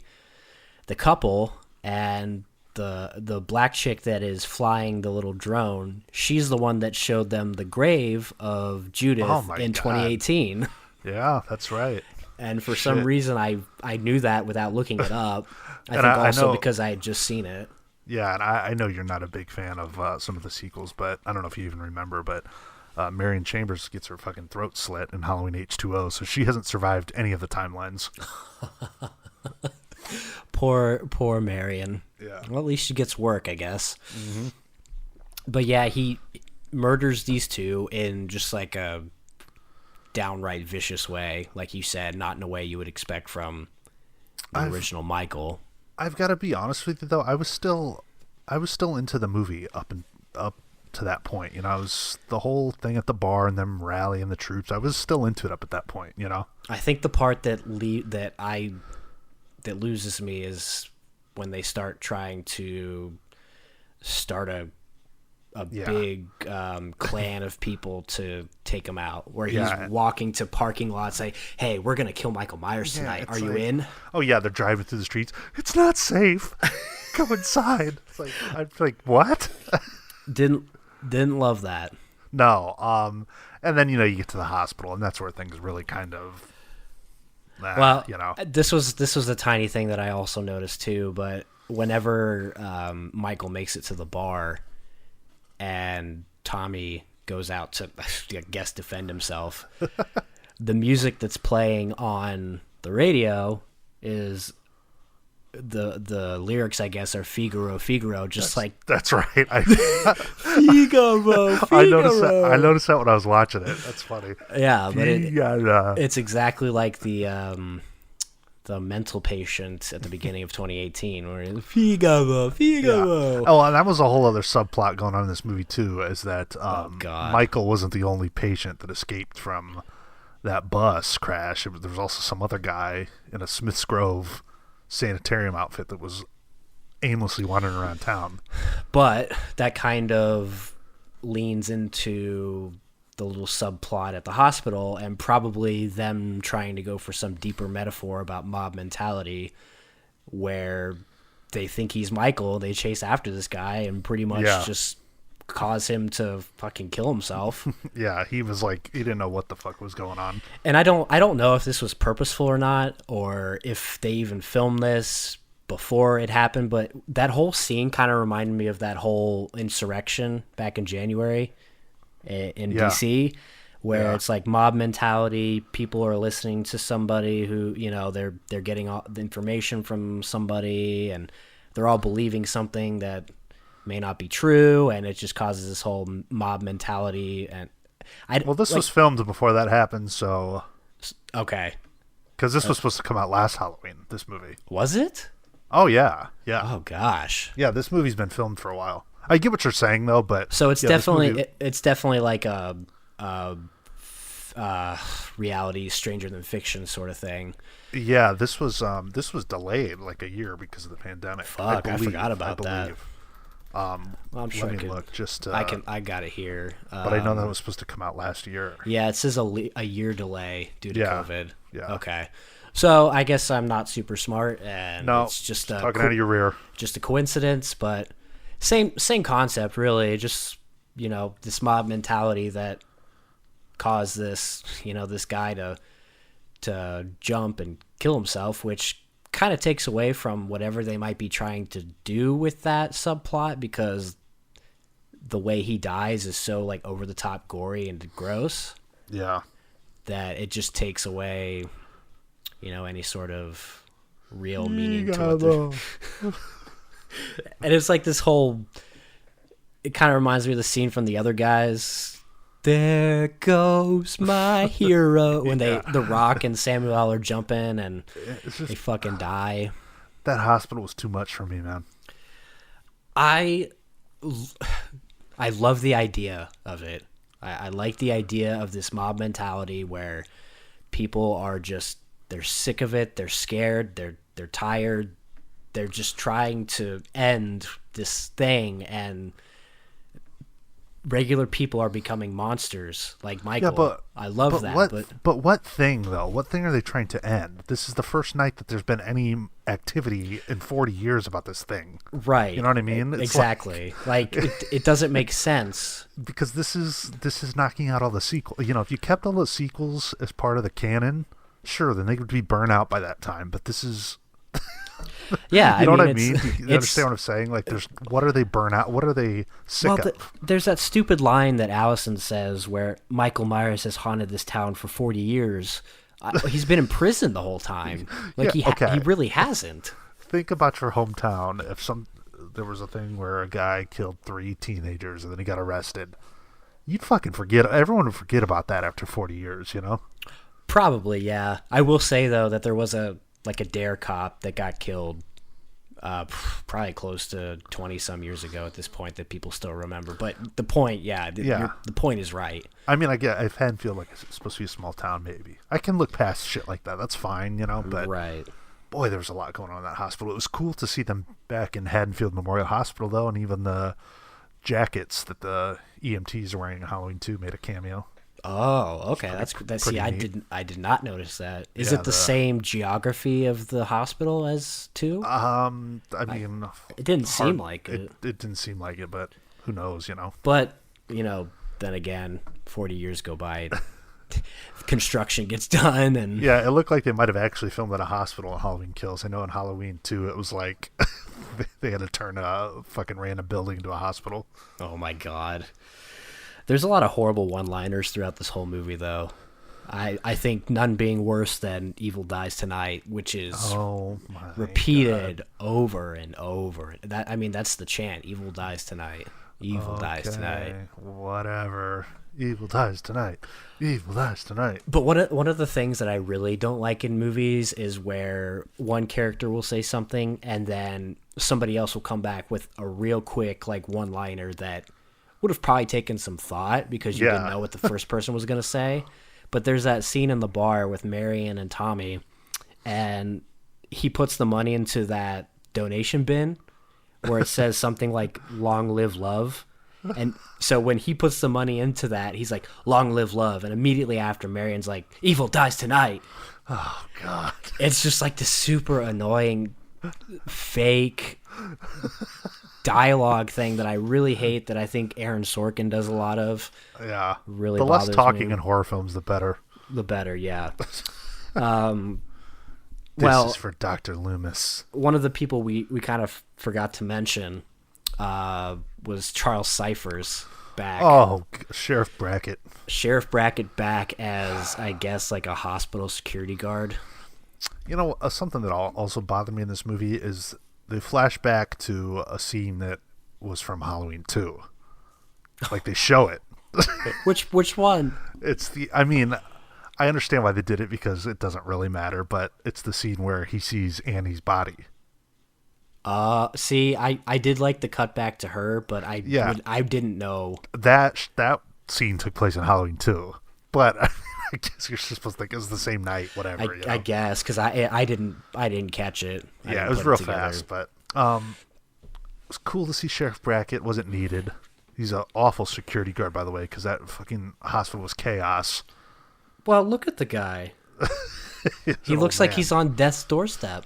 couple, and the black chick that is flying the little drone, she's the one that showed them the grave of Judith in 2018. Yeah, that's right. And for some reason, I knew that without looking it up. I think also because I had just seen it. Yeah, and I know you're not a big fan of some of the sequels, but I don't know if you even remember, but Marion Chambers gets her fucking throat slit in Halloween H2O, so she hasn't survived any of the timelines. Poor Marion. Yeah. Well, at least she gets work, I guess. Mm-hmm. But yeah, he murders these two in just like a downright vicious way, like you said, not in a way you would expect from the original Michael. I've got to be honest with you though, I was still into the movie up to that point. I was the whole thing at the bar and them rallying the troops. I was still into it up at that point. I think the part that loses me is when they start trying to start a big clan of people to take him out, where he's walking to parking lots saying, hey, we're going to kill Michael Myers tonight. Are you in? Oh, yeah, they're driving through the streets. It's not safe. Come inside. It's like, I'm like, what? Didn't love that. No. And then, you get to the hospital, and that's where things really kind of... this was a tiny thing that I also noticed, too, but whenever Michael makes it to the bar and Tommy goes out to, I guess, defend himself, the music that's playing on the radio is the lyrics, I guess, are Figaro, Figaro, that's right. Figaro. I noticed that when I was watching it. That's funny. Yeah, but it's exactly like the mental patient at the beginning of 2018, where Figaro. Yeah. Oh, and that was a whole other subplot going on in this movie too, is that Michael wasn't the only patient that escaped from that bus crash. There was also some other guy in a Smith's Grove sanitarium outfit that was aimlessly wandering around town. But that kind of leans into the little subplot at the hospital, and probably them trying to go for some deeper metaphor about mob mentality, where they think he's Michael, they chase after this guy and pretty much just cause him to fucking kill himself. Yeah, he was like, he didn't know what the fuck was going on. And I don't know if this was purposeful or not, or if they even filmed this before it happened, but that whole scene kind of reminded me of that whole insurrection back in January in DC, where it's like mob mentality. People are listening to somebody who, they're getting all the information from somebody, and they're all believing something that may not be true, and it just causes this whole mob mentality. And this was filmed before that happened, so Okay. Because this was supposed to come out last Halloween, this movie. Was it? Oh, yeah. Yeah. Oh, gosh. Yeah, this movie's been filmed for a while. I get what you're saying, though, but... So it's yeah, definitely like a reality stranger than fiction sort of thing. Yeah, this was delayed like a year because of the pandemic. Fuck, I forgot about that. Well, I'm sure let me look. Just I got it here. But I know that was supposed to come out last year. Yeah, it says a year delay due to COVID. Yeah. Okay. So I guess I'm not super smart, and it's just talking out of your rear. Just a coincidence, but same concept, really. Just this mob mentality that caused this this guy to jump and kill himself, which kind of takes away from whatever they might be trying to do with that subplot, because the way he dies is so like over the top gory and gross. Yeah. That it just takes away any sort of real meaning to it. And it's like this whole, it kind of reminds me of the scene from The Other Guys. There goes my hero. When The Rock and Samuel are jumping and they fucking die. That hospital was too much for me, man. I love the idea of it. I like the idea of this mob mentality where people are just, they're sick of it, they're scared, they're tired, they're just trying to end this thing, and regular people are becoming monsters like Michael. Yeah, I love that. But what thing, though? What thing are they trying to end? This is the first night that there's been any activity in 40 years about this thing. Right. You know what I mean? It's exactly. Like it doesn't make sense. Because this is knocking out all the sequels. If you kept all the sequels as part of the canon, sure, then they would be burnt out by that time. But this is... Yeah, you know what I mean? You understand what I'm saying? Like, what are they burnt out? What are they sick of? There's that stupid line that Allison says where Michael Myers has haunted this town for 40 years. He's been in prison the whole time. Like, he really hasn't. Think about your hometown. If there was a thing where a guy killed 3 teenagers and then he got arrested, you'd fucking forget. Everyone would forget about that after 40 years, Probably, yeah. I will say, though, that there was a dare cop that got killed probably close to 20-some years ago at this point that people still remember. But the point, the point is right. I mean, I feel like it's supposed to be a small town, maybe. I can look past shit like that. That's fine, but... Right. Boy, there was a lot going on in that hospital. It was cool to see them back in Haddonfield Memorial Hospital, though, and even the jackets that the EMTs are wearing in Halloween 2 made a cameo. Oh, okay. That's see, neat. I did not notice that. Is it the same geography of the hospital as 2? I mean, it didn't seem like it. It didn't seem like it, but who knows, But, then again, 40 years go by, construction gets done, and yeah, it looked like they might have actually filmed at a hospital in Halloween Kills. I know in Halloween 2 it was like they had to turn a fucking random building into a hospital. Oh my god. There's a lot of horrible one-liners throughout this whole movie, though. I think none being worse than Evil Dies Tonight, which is repeated over and over. That's the chant. Evil dies tonight. Evil dies tonight. Whatever. Evil dies tonight. Evil dies tonight. But one of the things that I really don't like in movies is where one character will say something and then somebody else will come back with a real quick one-liner that would have probably taken some thought because you didn't know what the first person was going to say. But there's that scene in the bar with Marion and Tommy, and he puts the money into that donation bin where it says something like "Long live love." And so when he puts the money into that, he's like, "Long live love." And immediately after, Marion's like, "Evil dies tonight." Oh, God. It's just like this super annoying, fake dialogue thing that I really hate, that I think Aaron Sorkin does a lot of. Yeah. Really the less talking me. in horror films, the better. The better, yeah. This is for Dr. Loomis. One of the people we kind of forgot to mention was Charles Cyphers back. Oh, Sheriff Brackett. Sheriff Brackett back as, I guess, like a hospital security guard. Something that also bothered me in this movie is they flash back to a scene that was from Halloween 2. Like, they show it. Which one? It's the... I mean, I understand why they did it because it doesn't really matter, but it's the scene where he sees Annie's body. See, I did like the cut back to her, but I didn't know. That scene took place in Halloween too, but I guess you're supposed to think it was the same night, whatever. I guess, because I didn't catch it. It was real fast, but it was cool to see Sheriff Brackett. Wasn't needed. He's an awful security guard, by the way, because that fucking hospital was chaos. Well, look at the guy. He looks like he's on death's doorstep.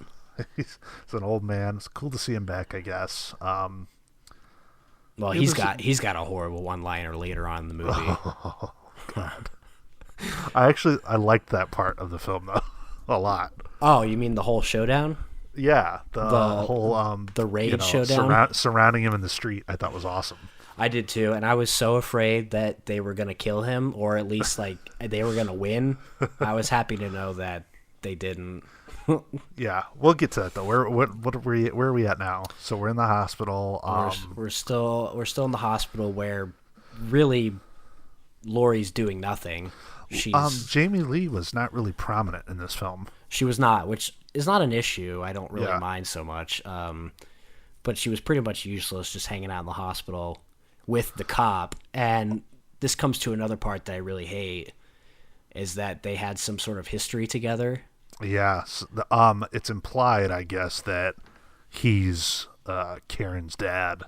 He's an old man. It's cool to see him back, I guess. Well, he's got a horrible one-liner later on in the movie. Oh, God. I liked that part of the film though a lot. Oh, you mean the whole showdown? Yeah, the whole the raid showdown surrounding him in the street. I thought was awesome. I did too, and I was so afraid that they were gonna kill him, or at least like they were gonna win. I was happy to know that they didn't. Yeah, we'll get to that though. Where are we at now? So we're in the hospital. We're still in the hospital where really Laurie's doing nothing. Jamie Lee was not really prominent in this film. She was not, which is not an issue. I don't really mind so much. But she was pretty much useless, just hanging out in the hospital with the cop. And this comes to another part that I really hate, is that they had some sort of history together. Yeah, it's implied, I guess, that he's Karen's dad.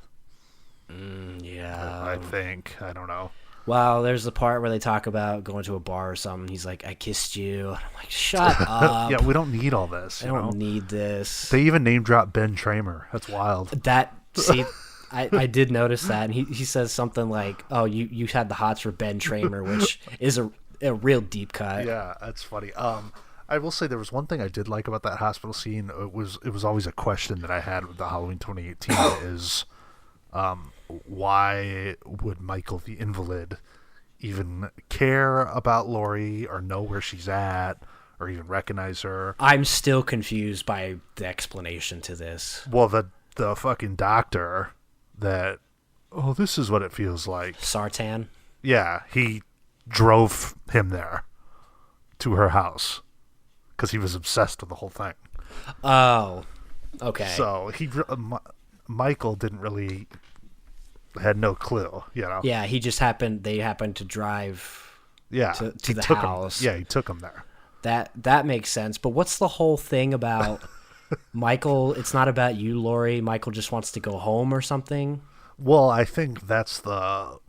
Yeah. I think. I don't know. Well, there's the part where they talk about going to a bar or something. He's like, I kissed you. And I'm like, shut up. Yeah, we don't need all this. I don't need this. They even name drop Ben Tramer. That's wild. I did notice that. And he says something like, oh, you had the hots for Ben Tramer, which is a real deep cut. Yeah, that's funny. I will say there was one thing I did like about that hospital scene. It was always a question that I had with the Halloween 2018 is why would Michael the invalid even care about Laurie or know where she's at or even recognize her? I'm still confused by the explanation to this. Well, the fucking doctor that, oh, this is what it feels like. Sartan? Yeah, he drove him there to her house because he was obsessed with the whole thing. Oh, okay. So Michael didn't really had no clue, you know. Yeah, they happened to drive to the house. He took him there. That makes sense. But what's the whole thing about Michael? It's not about you, Laurie. Michael just wants to go home or something. Well, I think that's kind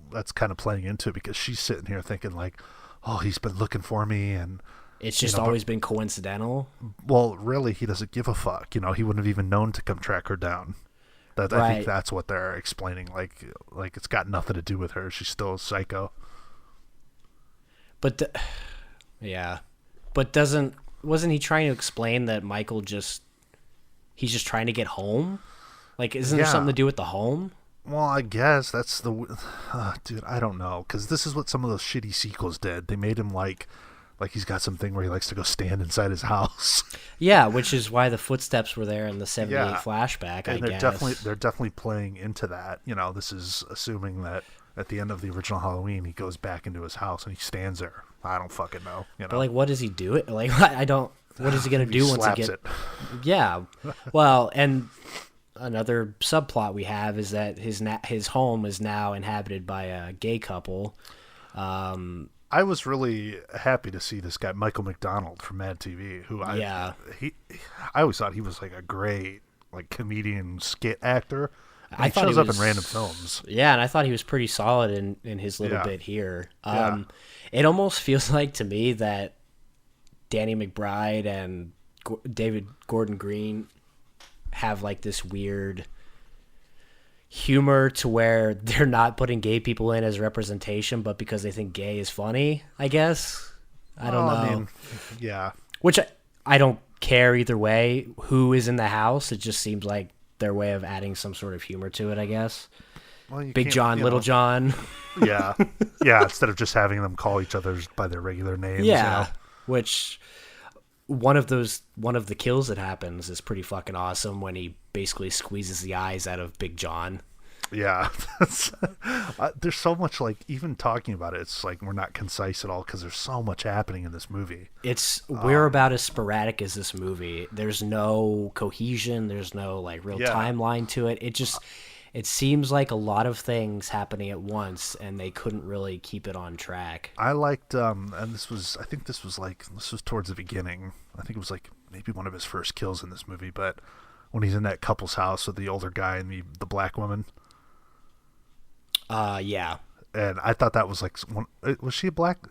of playing into it because she's sitting here thinking like, oh, he's been looking for me and it's just always been coincidental. Well, really, he doesn't give a fuck. You know, he wouldn't have even known to come track her down. I think that's what they're explaining. Like it's got nothing to do with her. She's still a psycho. But wasn't he trying to explain that Michael he's just trying to get home? Like, isn't there something to do with the home? Well, I guess that's dude, I don't know. Because this is what some of those shitty sequels did. They made him like he's got something where he likes to go stand inside his house. Yeah, which is why the footsteps were there in the 78 flashback, and I guess. They're definitely playing into that. You know, this is assuming that at the end of the original Halloween, he goes back into his house and he stands there. I don't fucking know. You know? But, like, what does he do? Like, I don't... What is he going to do once he gets... it. Yeah. Well, and another subplot we have is that his home is now inhabited by a gay couple. I was really happy to see this guy, Michael McDonald from Mad TV, who I always thought he was like a great like comedian skit actor. He shows up in random films. Yeah, and I thought he was pretty solid in his little bit here. It almost feels like to me that Danny McBride and David Gordon Green have like this weird humor to where they're not putting gay people in as representation, but because they think gay is funny, I guess. I don't know. I mean, yeah. Which I don't care either way who is in the house. It just seems like their way of adding some sort of humor to it, I guess. Well, Big John, Little John. Yeah. Yeah, instead of just having them call each other by their regular names. Yeah. You know? Which one of the kills that happens is pretty fucking awesome when he basically squeezes the eyes out of Big John. Yeah. There's so much, like, even talking about it, it's like we're not concise at all because there's so much happening in this movie. We're about as sporadic as this movie. There's no cohesion. There's no like real timeline to it. It seems like a lot of things happening at once, and they couldn't really keep it on track. I liked, and I think this was towards the beginning. I think it was like maybe one of his first kills in this movie, but when he's in that couple's house with the older guy and the black woman. Yeah. And I thought that was like, was she a black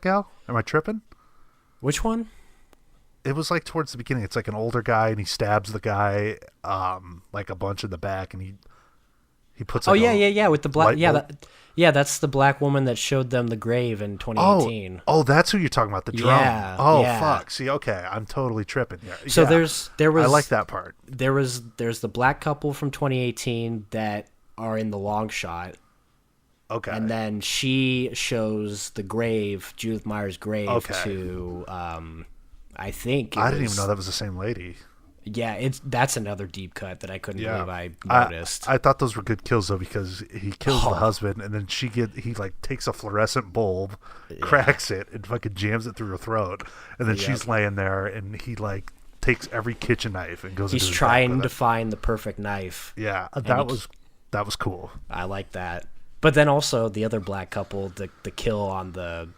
gal? Am I tripping? Which one? It was like towards the beginning. It's like an older guy and he stabs the guy, like a bunch in the back, and he puts. Like yeah, with the black. Yeah, that's the black woman that showed them the grave in 2018. Oh, that's who you're talking about. The drum. Yeah. Oh, yeah. fuck. See, okay, I'm totally tripping. Yeah. So there was. I like that part. There's the black couple from 2018 that are in the long shot. Okay. And then she shows the grave, Judith Meyer's grave, to, I think I didn't even know that was the same lady. Yeah, that's another deep cut that I couldn't believe I noticed. I thought those were good kills though, because he kills the husband and then he like takes a fluorescent bulb, cracks it, and fucking jams it through her throat, and then she's laying there and he like takes every kitchen knife and goes. He's trying to find the perfect knife. Yeah, that was cool. I like that. But then also the other black couple, the kill on the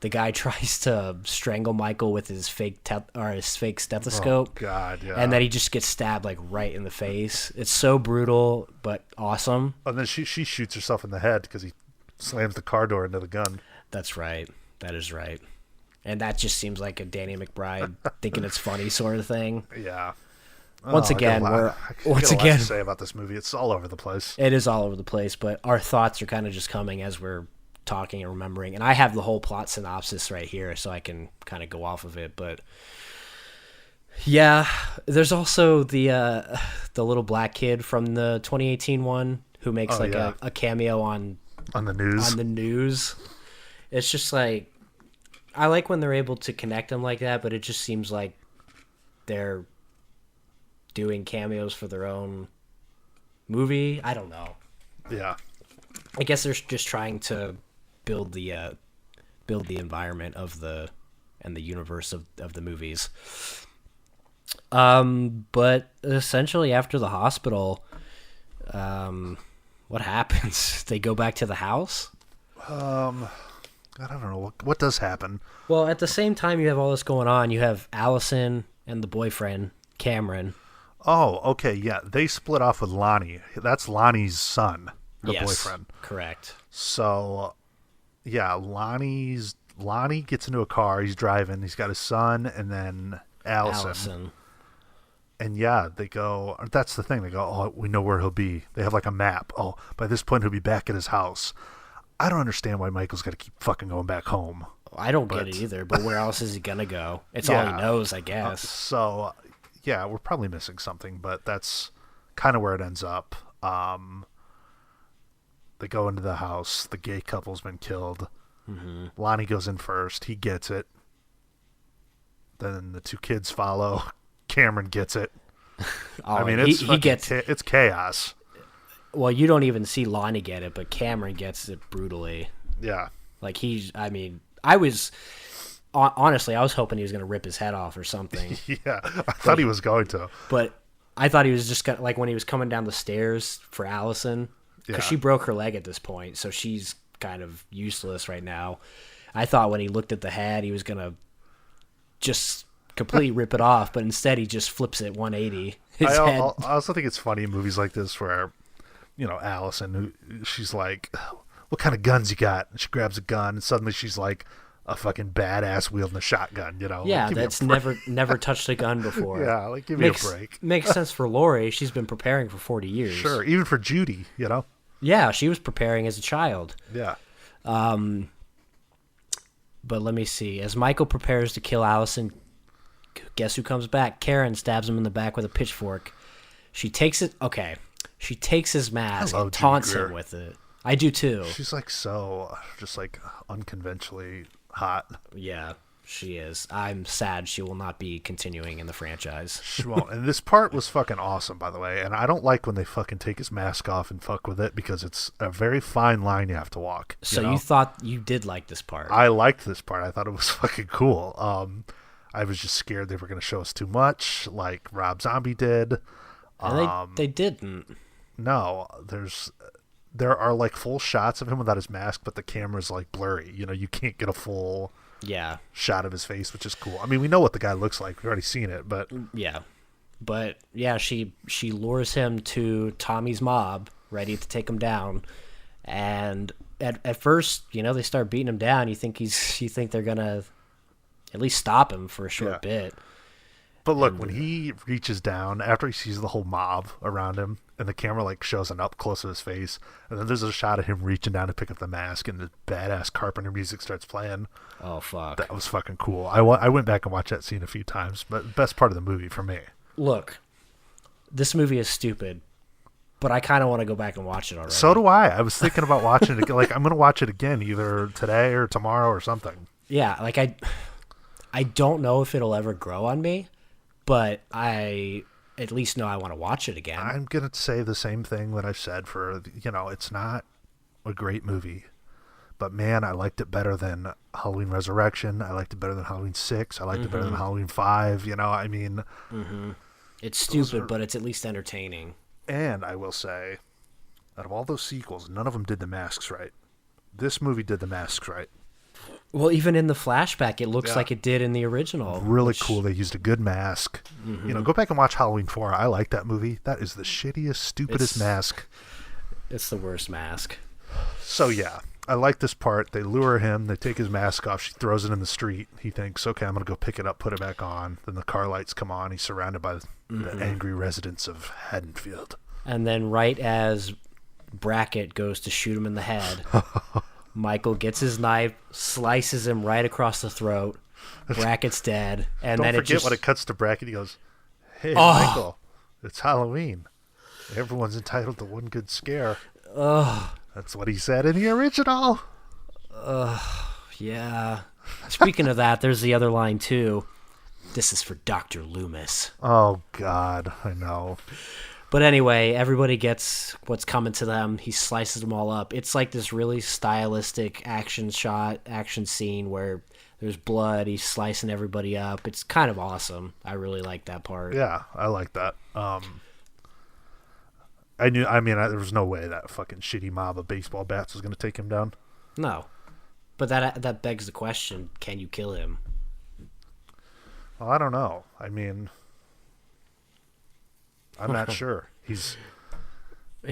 guy tries to strangle Michael with his fake stethoscope. Oh, God, yeah. And then he just gets stabbed like right in the face. It's so brutal, but awesome. And then she shoots herself in the head because he slams the car door into the gun. That's right. That is right. And that just seems like a Danny McBride thinking it's funny sort of thing. Yeah. Once again, I got a lot to say about this movie. It's all over the place. It is all over the place, but our thoughts are kind of just coming as we're talking and remembering. And I have the whole plot synopsis right here, so I can kind of go off of it. But yeah, there's also the little black kid from the 2018 one who makes a cameo on the news. On the news, it's just like I like when they're able to connect them like that, but it just seems like they're doing cameos for their own movie. I don't know. Yeah. I guess they're just trying to build the environment of the universe of the movies. But essentially after the hospital, what happens? They go back to the house? I don't know. What does happen? Well, at the same time you have all this going on, you have Allison and the boyfriend, Cameron. Oh, okay, yeah. They split off with Lonnie. That's Lonnie's son, her boyfriend. Correct. So, yeah, Lonnie gets into a car. He's driving. He's got his son and then Allison. And yeah, they go, that's the thing. They go, oh, we know where he'll be. They have like a map. Oh, by this point, he'll be back at his house. I don't understand why Michael's got to keep fucking going back home. I don't get it either, but where else is he going to go? It's all he knows, I guess. Yeah, we're probably missing something, but that's kind of where it ends up. They go into the house. The gay couple's been killed. Mm-hmm. Lonnie goes in first. He gets it. Then the two kids follow. Cameron gets it. I mean, it's chaos. Well, you don't even see Lonnie get it, but Cameron gets it brutally. Yeah. Like honestly, I was hoping he was going to rip his head off or something. Yeah, I thought he was going to. But I thought he was just going to, like when he was coming down the stairs for Allison, because she broke her leg at this point, so she's kind of useless right now. I thought when he looked at the head, he was going to just completely rip it off, but instead he just flips it 180. I also think it's funny in movies like this where, Allison, she's like, what kind of guns you got? And she grabs a gun, and suddenly she's like a fucking badass wielding a shotgun, Yeah, like, that's never touched a gun before. Yeah, like, give me a break. Makes sense for Lori. She's been preparing for 40 years. Sure, even for Judy, Yeah, she was preparing as a child. Yeah. But let me see. As Michael prepares to kill Allison, guess who comes back? Karen stabs him in the back with a pitchfork. She takes his mask and taunts him with it. I do too. She's like so just like unconventionally hot. Yeah. She is. I'm sad she will not be continuing in the franchise. She won't. And this part was fucking awesome, by the way. And I don't like when they fucking take his mask off and fuck with it, because it's a very fine line you have to walk. So you know? you thought you did like this part? I liked this part. I thought it was fucking cool. I was just scared they were going to show us too much, like Rob Zombie did. And they didn't. No, there are like full shots of him without his mask, but the camera's like blurry. You know, you can't get a full shot of his face, which is cool. I mean, we know what the guy looks like. We've already seen it, but she lures him to Tommy's mob, ready to take him down. And at first, you know, they start beating him down. You think they're gonna at least stop him for a short bit. But look, when he reaches down after he sees the whole mob around him, and the camera like shows an up close of his face, and then there's a shot of him reaching down to pick up the mask, and the badass Carpenter music starts playing. Oh fuck! That was fucking cool. I went back and watched that scene a few times, but best part of the movie for me. Look, this movie is stupid, but I kind of want to go back and watch it already. So do I. I was thinking about watching it again. Like, I'm gonna watch it again either today or tomorrow or something. Yeah, like I don't know if it'll ever grow on me, but I at least know I want to watch it again. I'm going to say the same thing that I've said for, you know, it's not a great movie. But, man, I liked it better than Halloween Resurrection. I liked it better than Halloween 6. I liked it better than Halloween 5. You know, I mean... It's stupid, but it's at least entertaining. And I will say, out of all those sequels, none of them did the masks right. This movie did the masks right. Well, even in the flashback, it looks like it did in the original. Really cool. They used a good mask. You know, go back and watch Halloween 4. I like that movie. That is the shittiest, stupidest mask. It's the worst mask. So, yeah, I like this part. They lure him. They take his mask off. She throws it in the street. He thinks, okay, I'm going to go pick it up, put it back on. Then the car lights come on. He's surrounded by the angry residents of Haddonfield. And then right as Brackett goes to shoot him in the head... Michael gets his knife, slices him right across the throat. Brackett's dead, and Don't then forget when it cuts to Brackett, he goes, "Hey, Michael, it's Halloween. Everyone's entitled to one good scare." That's what he said in the original. Yeah. Speaking of that, there's the other line too. This is for Dr. Loomis. Oh God, I know. But anyway, everybody gets what's coming to them. He slices them all up. It's like this really stylistic action scene where there's blood. He's slicing everybody up. It's kind of awesome. I really like that part. Yeah, I like that. There was no way that fucking shitty mob of baseball bats was going to take him down. No. But that begs the question, can you kill him? Well, I don't know. I mean... I'm not sure. He's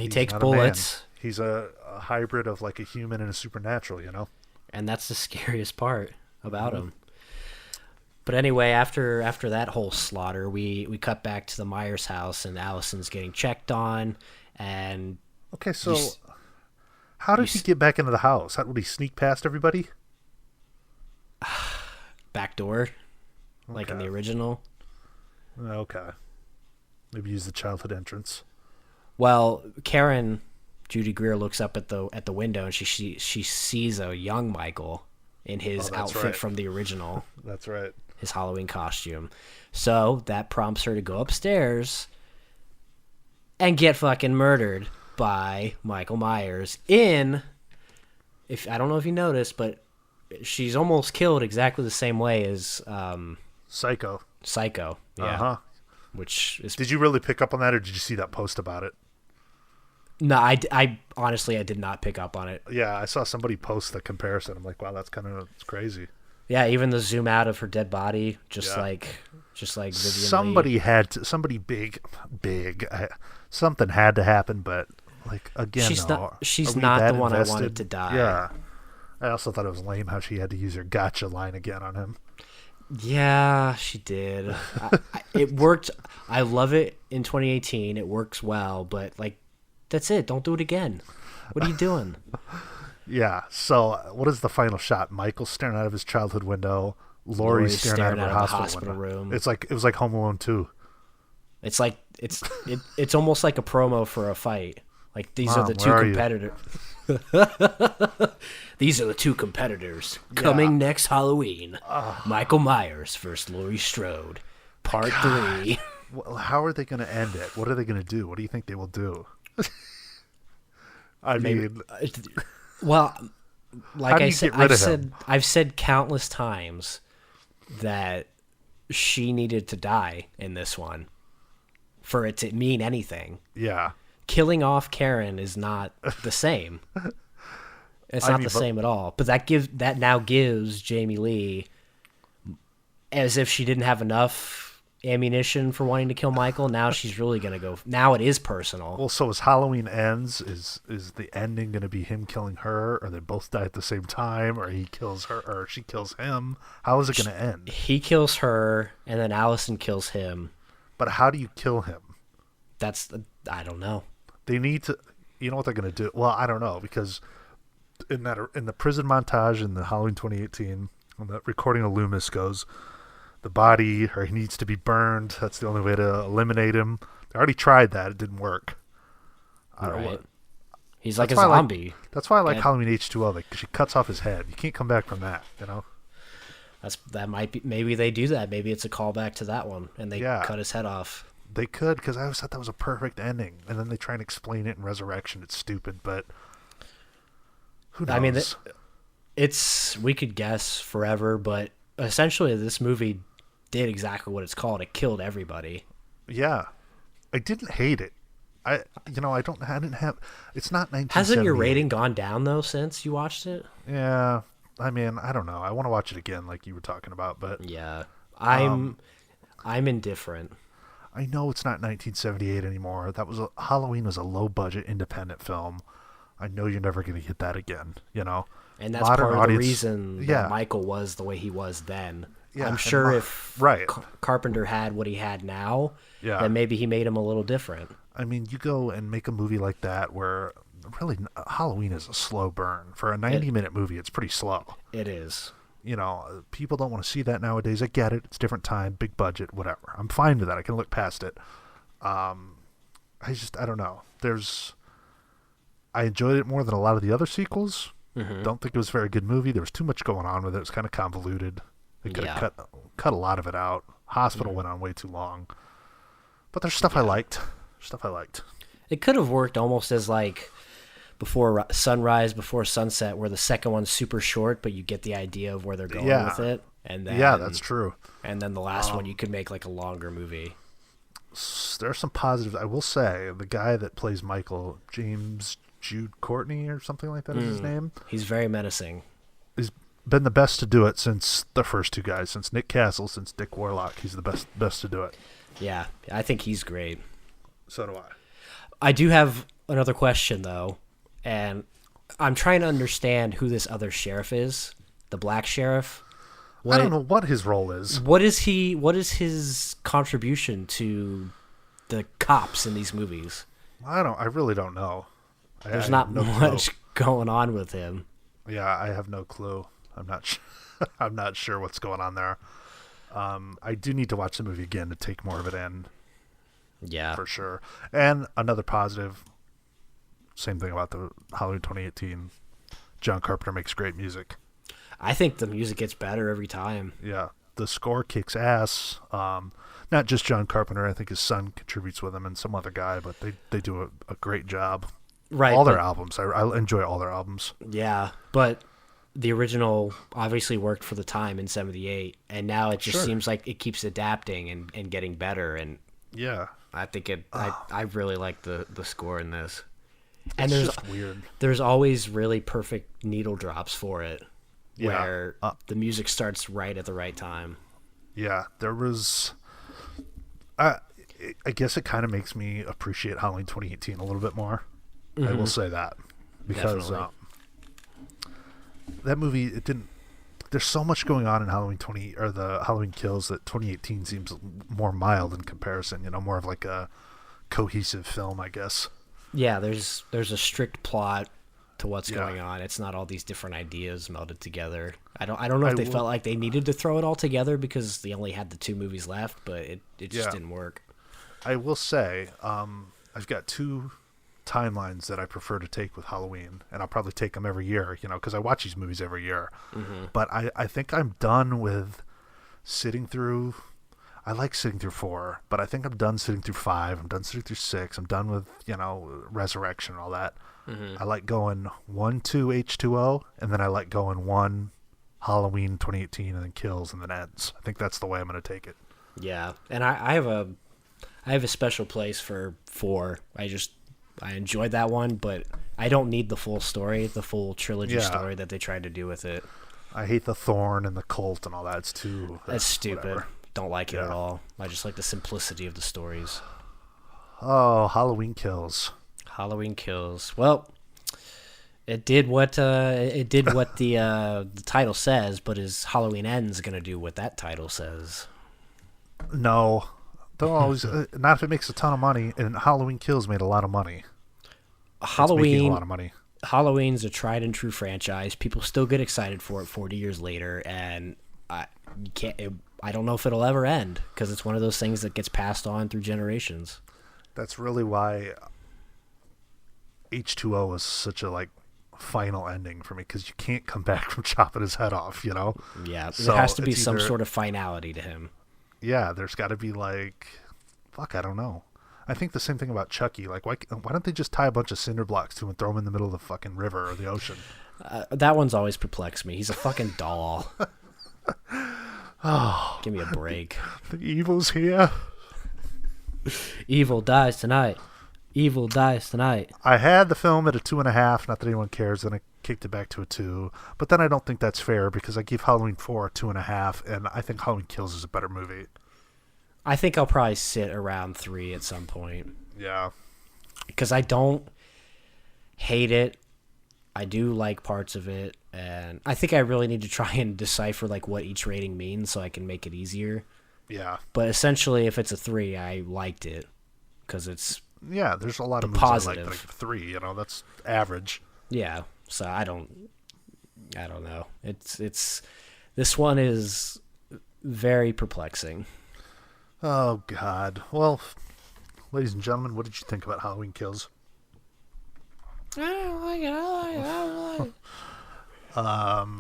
takes bullets. He's a hybrid of like a human and a supernatural, you know? And that's the scariest part about him. But anyway, after that whole slaughter, we cut back to the Myers house, and Allison's getting checked on. And okay, so how did he get back into the house? How would he sneak past everybody? Back door, like in the original. Okay. Maybe use the childhood entrance. Well, Karen, Judy Greer, looks up at the window, and she sees a young Michael in his outfit from the original. That's right. His Halloween costume. So that prompts her to go upstairs and get fucking murdered by Michael Myers I don't know if you noticed, but she's almost killed exactly the same way as Psycho. Yeah. Uh-huh. Which is... Did you really pick up on that, or did you see that post about it? No, I honestly, I did not pick up on it. Yeah, I saw somebody post the comparison. I'm like, wow, that's it's crazy. Yeah, even the zoom out of her dead body, just like Vivian somebody Lee. Somebody big, something had to happen, but like again, she's not the one I wanted to die. Yeah, I also thought it was lame how she had to use her gotcha line again on him. Yeah, she did. It worked. I love it in 2018. It works well, but like, that's it. Don't do it again. What are you doing? Yeah. So, what is the final shot? Michael staring out of his childhood window. Laurie's staring out of her hospital room. It was like Home Alone 2. It's like it's almost like a promo for a fight. Like these are the two competitors. These are the two competitors coming next Halloween. Michael Myers versus Laurie Strode, Part 3. Well, how are they going to end it? What are they going to do? What do you think they will do? I mean, well, like I said, him? I've said countless times that she needed to die in this one for it to mean anything. Yeah. Killing off Karen is not the same. It's not the same at all. But that now gives Jamie Lee, as if she didn't have enough ammunition for wanting to kill Michael. Now she's really gonna go. Now it is personal. Well, so as Halloween ends, is the ending going to be him killing her, or they both die at the same time, or he kills her, or she kills him? How is it going to end? He kills her, and then Allison kills him. But how do you kill him? I don't know. They need to. You know what they're going to do? Well, I don't know, because in the prison montage in the Halloween 2018, when the recording of Loomis goes, the body, or he needs to be burned. That's the only way to eliminate him. They already tried that. It didn't work. I don't know. He's like a zombie. That's why I like Halloween H2O, because she cuts off his head. You can't come back from that, you know? That might be. Maybe they do that. Maybe it's a callback to that one, and they cut his head off. They could, because I always thought that was a perfect ending. And then they try and explain it in Resurrection. It's stupid, but who knows? I mean, we could guess forever, but essentially this movie did exactly what it's called. It killed everybody. Yeah. I didn't hate it. I didn't have, it's not 1978. Hasn't your rating gone down though since you watched it? Yeah. I mean, I don't know. I want to watch it again like you were talking about, but yeah. I'm indifferent. I know it's not 1978 anymore. Halloween was a low budget independent film. I know you're never going to get that again, you know. And that's part of the reason that Michael was the way he was then. Yeah, I'm sure if Carpenter had what he had now, then maybe he made him a little different. I mean, you go and make a movie like that where really Halloween is a slow burn. For a 90-minute movie, it's pretty slow. It is. You know, people don't want to see that nowadays. I get it. It's different time, big budget, whatever. I'm fine with that. I can look past it. I don't know. I enjoyed it more than a lot of the other sequels. Mm-hmm. Don't think it was a very good movie. There was too much going on with it. It was kind of convoluted. They could have cut a lot of it out. Hospital went on way too long. But there's stuff I liked. It could have worked almost as like before sunrise, before sunset, where the second one's super short, but you get the idea of where they're going with it. And then, that's true. And then the last one, you could make like a longer movie. There's some positives. I will say, the guy that plays Michael, James Jude Courtney or something like that is his name. He's very menacing. He's been the best to do it since the first two guys, since Nick Castle, since Dick Warlock. He's the best to do it. Yeah, I think he's great. So do I. I do have another question, though, and I'm trying to understand who this other sheriff is, the black sheriff. I don't know what his role is. What is his contribution to the cops in these movies? I really don't know. There's not much going on with him. Yeah, I have no clue. I'm not sure what's going on there. I do need to watch the movie again to take more of it in. Yeah, for sure. And another positive, same thing about the Halloween 2018. John Carpenter makes great music. I think the music gets better every time. Yeah, the score kicks ass. Not just John Carpenter. I think his son contributes with him and some other guy, but they do a great job. Right, all their albums. I enjoy all their albums. Yeah, but the original obviously worked for the time in '78, and now it just seems like it keeps adapting and getting better. And yeah, I think I really like the score in this. And it's just weird. There's always really perfect needle drops for it, where the music starts right at the right time. Yeah, there was. I guess it kind of makes me appreciate Halloween 2018 a little bit more. Mm-hmm. I will say that because that movie, it didn't. There's so much going on in the Halloween Kills that 2018 seems more mild in comparison. You know, more of like a cohesive film, I guess. Yeah, there's a strict plot to what's going on. It's not all these different ideas melded together. I don't know if they felt like they needed to throw it all together because they only had the two movies left, but it just didn't work. I will say, I've got two timelines that I prefer to take with Halloween, and I'll probably take them every year, because I watch these movies every year. Mm-hmm. But I think I'm done with sitting through. I like sitting through 4, but I think I'm done sitting through 5. I'm done sitting through 6. I'm done with Resurrection and all that. Mm-hmm. I like going 1, 2, H2O, and then I like going 1 Halloween 2018 and then Kills and then Ends. I think that's the way I'm going to take it. Yeah, and I have a special place for 4. I enjoyed that one, but I don't need the full story, the full trilogy story that they tried to do with it. I hate the Thorn and the Cult and all that. It's too... That's stupid. Whatever. Don't like it at all. I just like the simplicity of the stories. Oh, Halloween Kills. Halloween Kills. Well, it did what the title says, but is Halloween Ends going to do what that title says? No. Don't always... not if it makes a ton of money, and Halloween Kills made a lot of money. It's making a lot of money. Halloween's a tried and true franchise. People still get excited for it 40 years later, and I don't know if it'll ever end, because it's one of those things that gets passed on through generations. That's really why H2O was such a final ending for me, because you can't come back from chopping his head off, Yeah, so there has to be some sort of finality to him. Yeah, there's got to be I don't know. I think the same thing about Chucky. Why don't they just tie a bunch of cinder blocks to him and throw him in the middle of the fucking river or the ocean? That one's always perplexed me. He's a fucking doll. Oh, give me a break. The evil's here. Evil dies tonight. Evil dies tonight. I had the film at a 2.5. Not that anyone cares. Then I kicked it back to a 2. But then I don't think that's fair, because I give Halloween 4 a 2.5, and I think Halloween Kills is a better movie. I think I'll probably sit around 3 at some point. Yeah. Because I don't hate it. I do like parts of it, and I think I really need to try and decipher what each rating means so I can make it easier. Yeah. But essentially, if it's a 3, I liked it, because it's there's a lot of movies positive. I like 3. That's average. Yeah. So I don't know. It's this one is very perplexing. Oh God. Well, ladies and gentlemen, what did you think about Halloween Kills? I don't like it. I don't like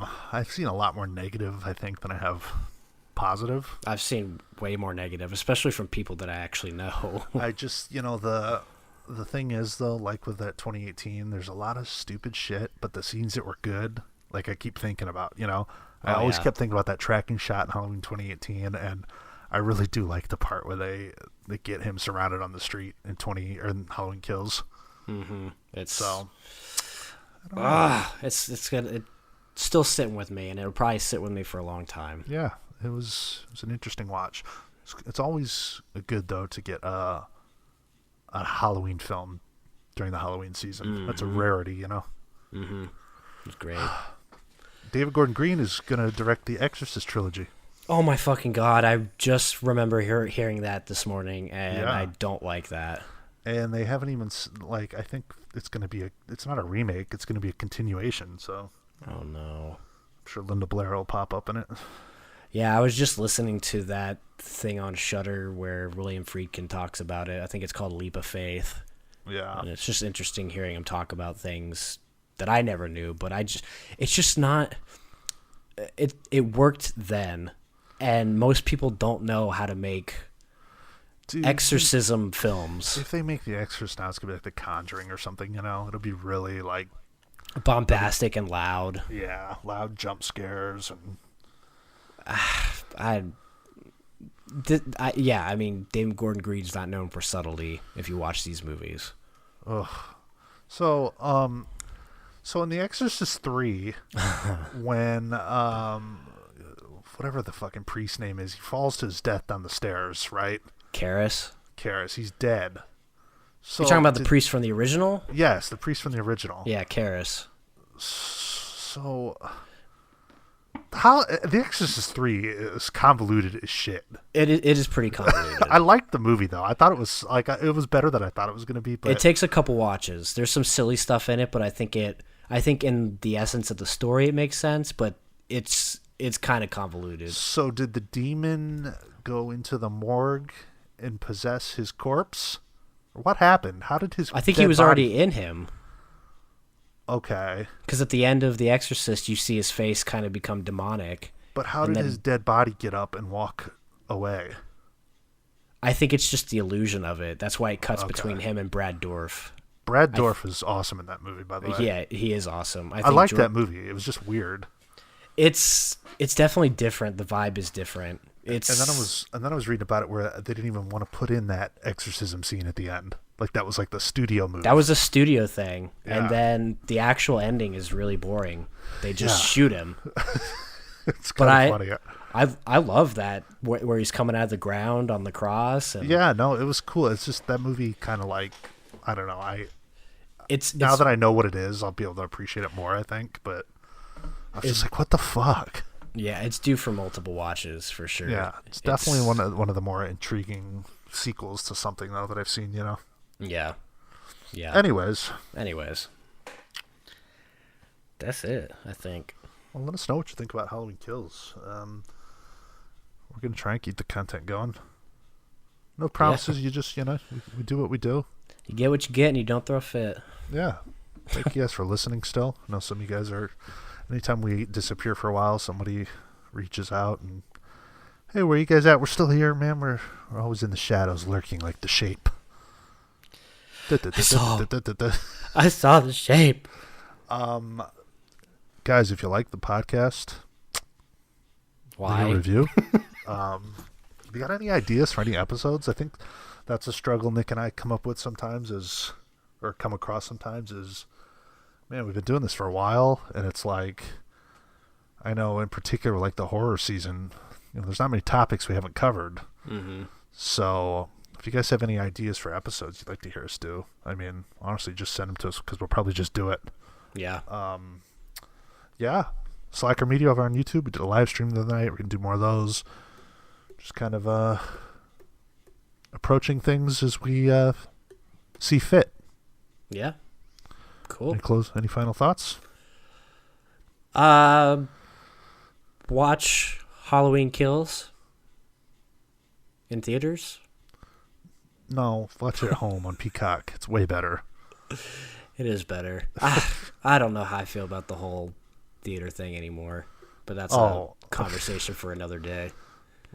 it. I've seen a lot more negative, I think, than I have positive. I've seen way more negative, especially from people that I actually know. I just, the thing is, though, with that 2018, there's a lot of stupid shit, but the scenes that were good, I keep thinking about, I always kept thinking about that tracking shot in Halloween 2018, and I really do like the part where they get him surrounded on the street in Halloween Kills. Mm-hmm. It's still sitting with me, and it'll probably sit with me for a long time. Yeah, it was an interesting watch. It's always good, though, to get a Halloween film during the Halloween season. Mm-hmm. That's a rarity, Mm-hmm. It's great. David Gordon Green is going to direct the Exorcist trilogy. Oh my fucking God, I just remember hearing that this morning, and I don't like that. And they haven't even, I think it's going to be it's not a remake, it's going to be a continuation, so. Oh no. I'm sure Linda Blair will pop up in it. Yeah, I was just listening to that thing on Shudder where William Friedkin talks about it. I think it's called Leap of Faith. Yeah. And it's just interesting hearing him talk about things that I never knew, but it's just not, it worked then, and most people don't know how to make exorcism films. If they make The Exorcist now, it's going to be like The Conjuring or something, It'll be really bombastic and loud. Yeah, loud jump scares and... David Gordon Green's not known for subtlety if you watch these movies. Ugh. So in The Exorcist 3, when whatever the fucking priest's name is, he falls to his death down the stairs, right? Karras, he's dead. So you're talking about the priest from the original? Yes, the priest from the original. Yeah, Karras. So, how The Exorcist 3 is convoluted as shit. It is pretty convoluted. I liked the movie though. I thought it was it was better than I thought it was going to be. But it takes a couple watches. There's some silly stuff in it, but I think in the essence of the story it makes sense. But it's kind of convoluted. So did the demon go into the morgue and possess his corpse? What happened? How did his I think dead he was body... already in him. Okay. Because at the end of The Exorcist, you see his face kind of become demonic. But how did his dead body get up and walk away? I think it's just the illusion of it. That's why it cuts between him and Brad Dourif. Brad Dourif is awesome in that movie, by the way. Yeah, he is awesome. I like that movie. It was just weird. It's definitely different. The vibe is different. And then I was reading about it where they didn't even want to put in that exorcism scene at the end. Like that was like the studio movie. That was a studio thing, Yeah. and then the actual ending is really boring. They just shoot him. It's kind of funny. I love that where he's coming out of the ground on the cross. And yeah, no, it was cool. It's just that movie kind of like, I don't know. It's now that I know what it is, I'll be able to appreciate it more, I think. But I was just like, what the fuck? Yeah, it's due for multiple watches for sure. Yeah, it's definitely one of the more intriguing sequels to something though that I've seen. You know. Yeah. Anyways, that's it. I think. Well, let us know what you think about Halloween Kills. We're gonna try and keep the content going. No promises. You just, we do what we do. You get what you get, and you don't throw a fit. Yeah. Thank you guys for listening. Still, I know some of you guys are. Anytime we disappear for a while, somebody reaches out and, hey, where you guys at? We're still here, man. We're always in the shadows, lurking like the Shape. I saw the Shape. Guys, if you like the podcast, why leave a review? Have you got any ideas for any episodes? I think that's a struggle Nick and I come across sometimes is, man, we've been doing this for a while, and it's like, I know in particular, like the horror season, there's not many topics we haven't covered. Mm-hmm. So if you guys have any ideas for episodes you'd like to hear us do, I mean, honestly, just send them to us because we'll probably just do it. Yeah. Yeah. Slacker Media over on YouTube. We did a live stream the other night. We're going to do more of those. Just kind of approaching things as we see fit. Yeah. Cool. Any final thoughts? Watch Halloween Kills in theaters. No, watch it at home on Peacock. It's way better. It is better. I don't know how I feel about the whole theater thing anymore, but that's a conversation for another day.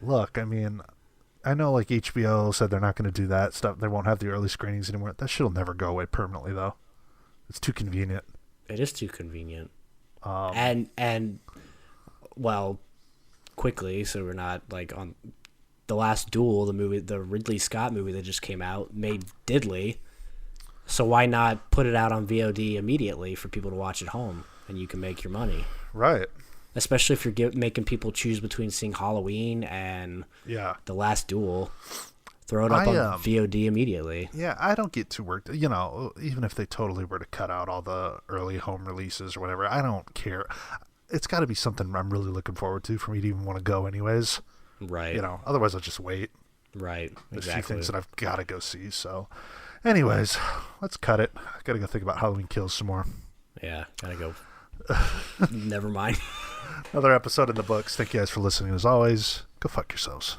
Look, I mean, I know like HBO said they're not going to do that stuff. They won't have the early screenings anymore. That shit'll never go away permanently, though. It's too convenient. It is too convenient. And well, quickly, so we're not like on The Last Duel, the movie, the Ridley Scott movie that just came out, made diddly. So why not put it out on VOD immediately for people to watch at home, and you can make your money? Right. Especially if you're making people choose between seeing Halloween and The Last Duel. Throw it up on VOD immediately. Yeah, I don't get too worked. Even if they totally were to cut out all the early home releases or whatever, I don't care. It's got to be something I'm really looking forward to for me to even want to go anyways. Right. Otherwise I'll just wait. Right, There's exactly. a few things that I've got to go see, so... Anyways, let's cut it. I got to go think about Halloween Kills some more. Yeah, gotta go. Never mind. Another episode in the books. Thank you guys for listening. As always, go fuck yourselves.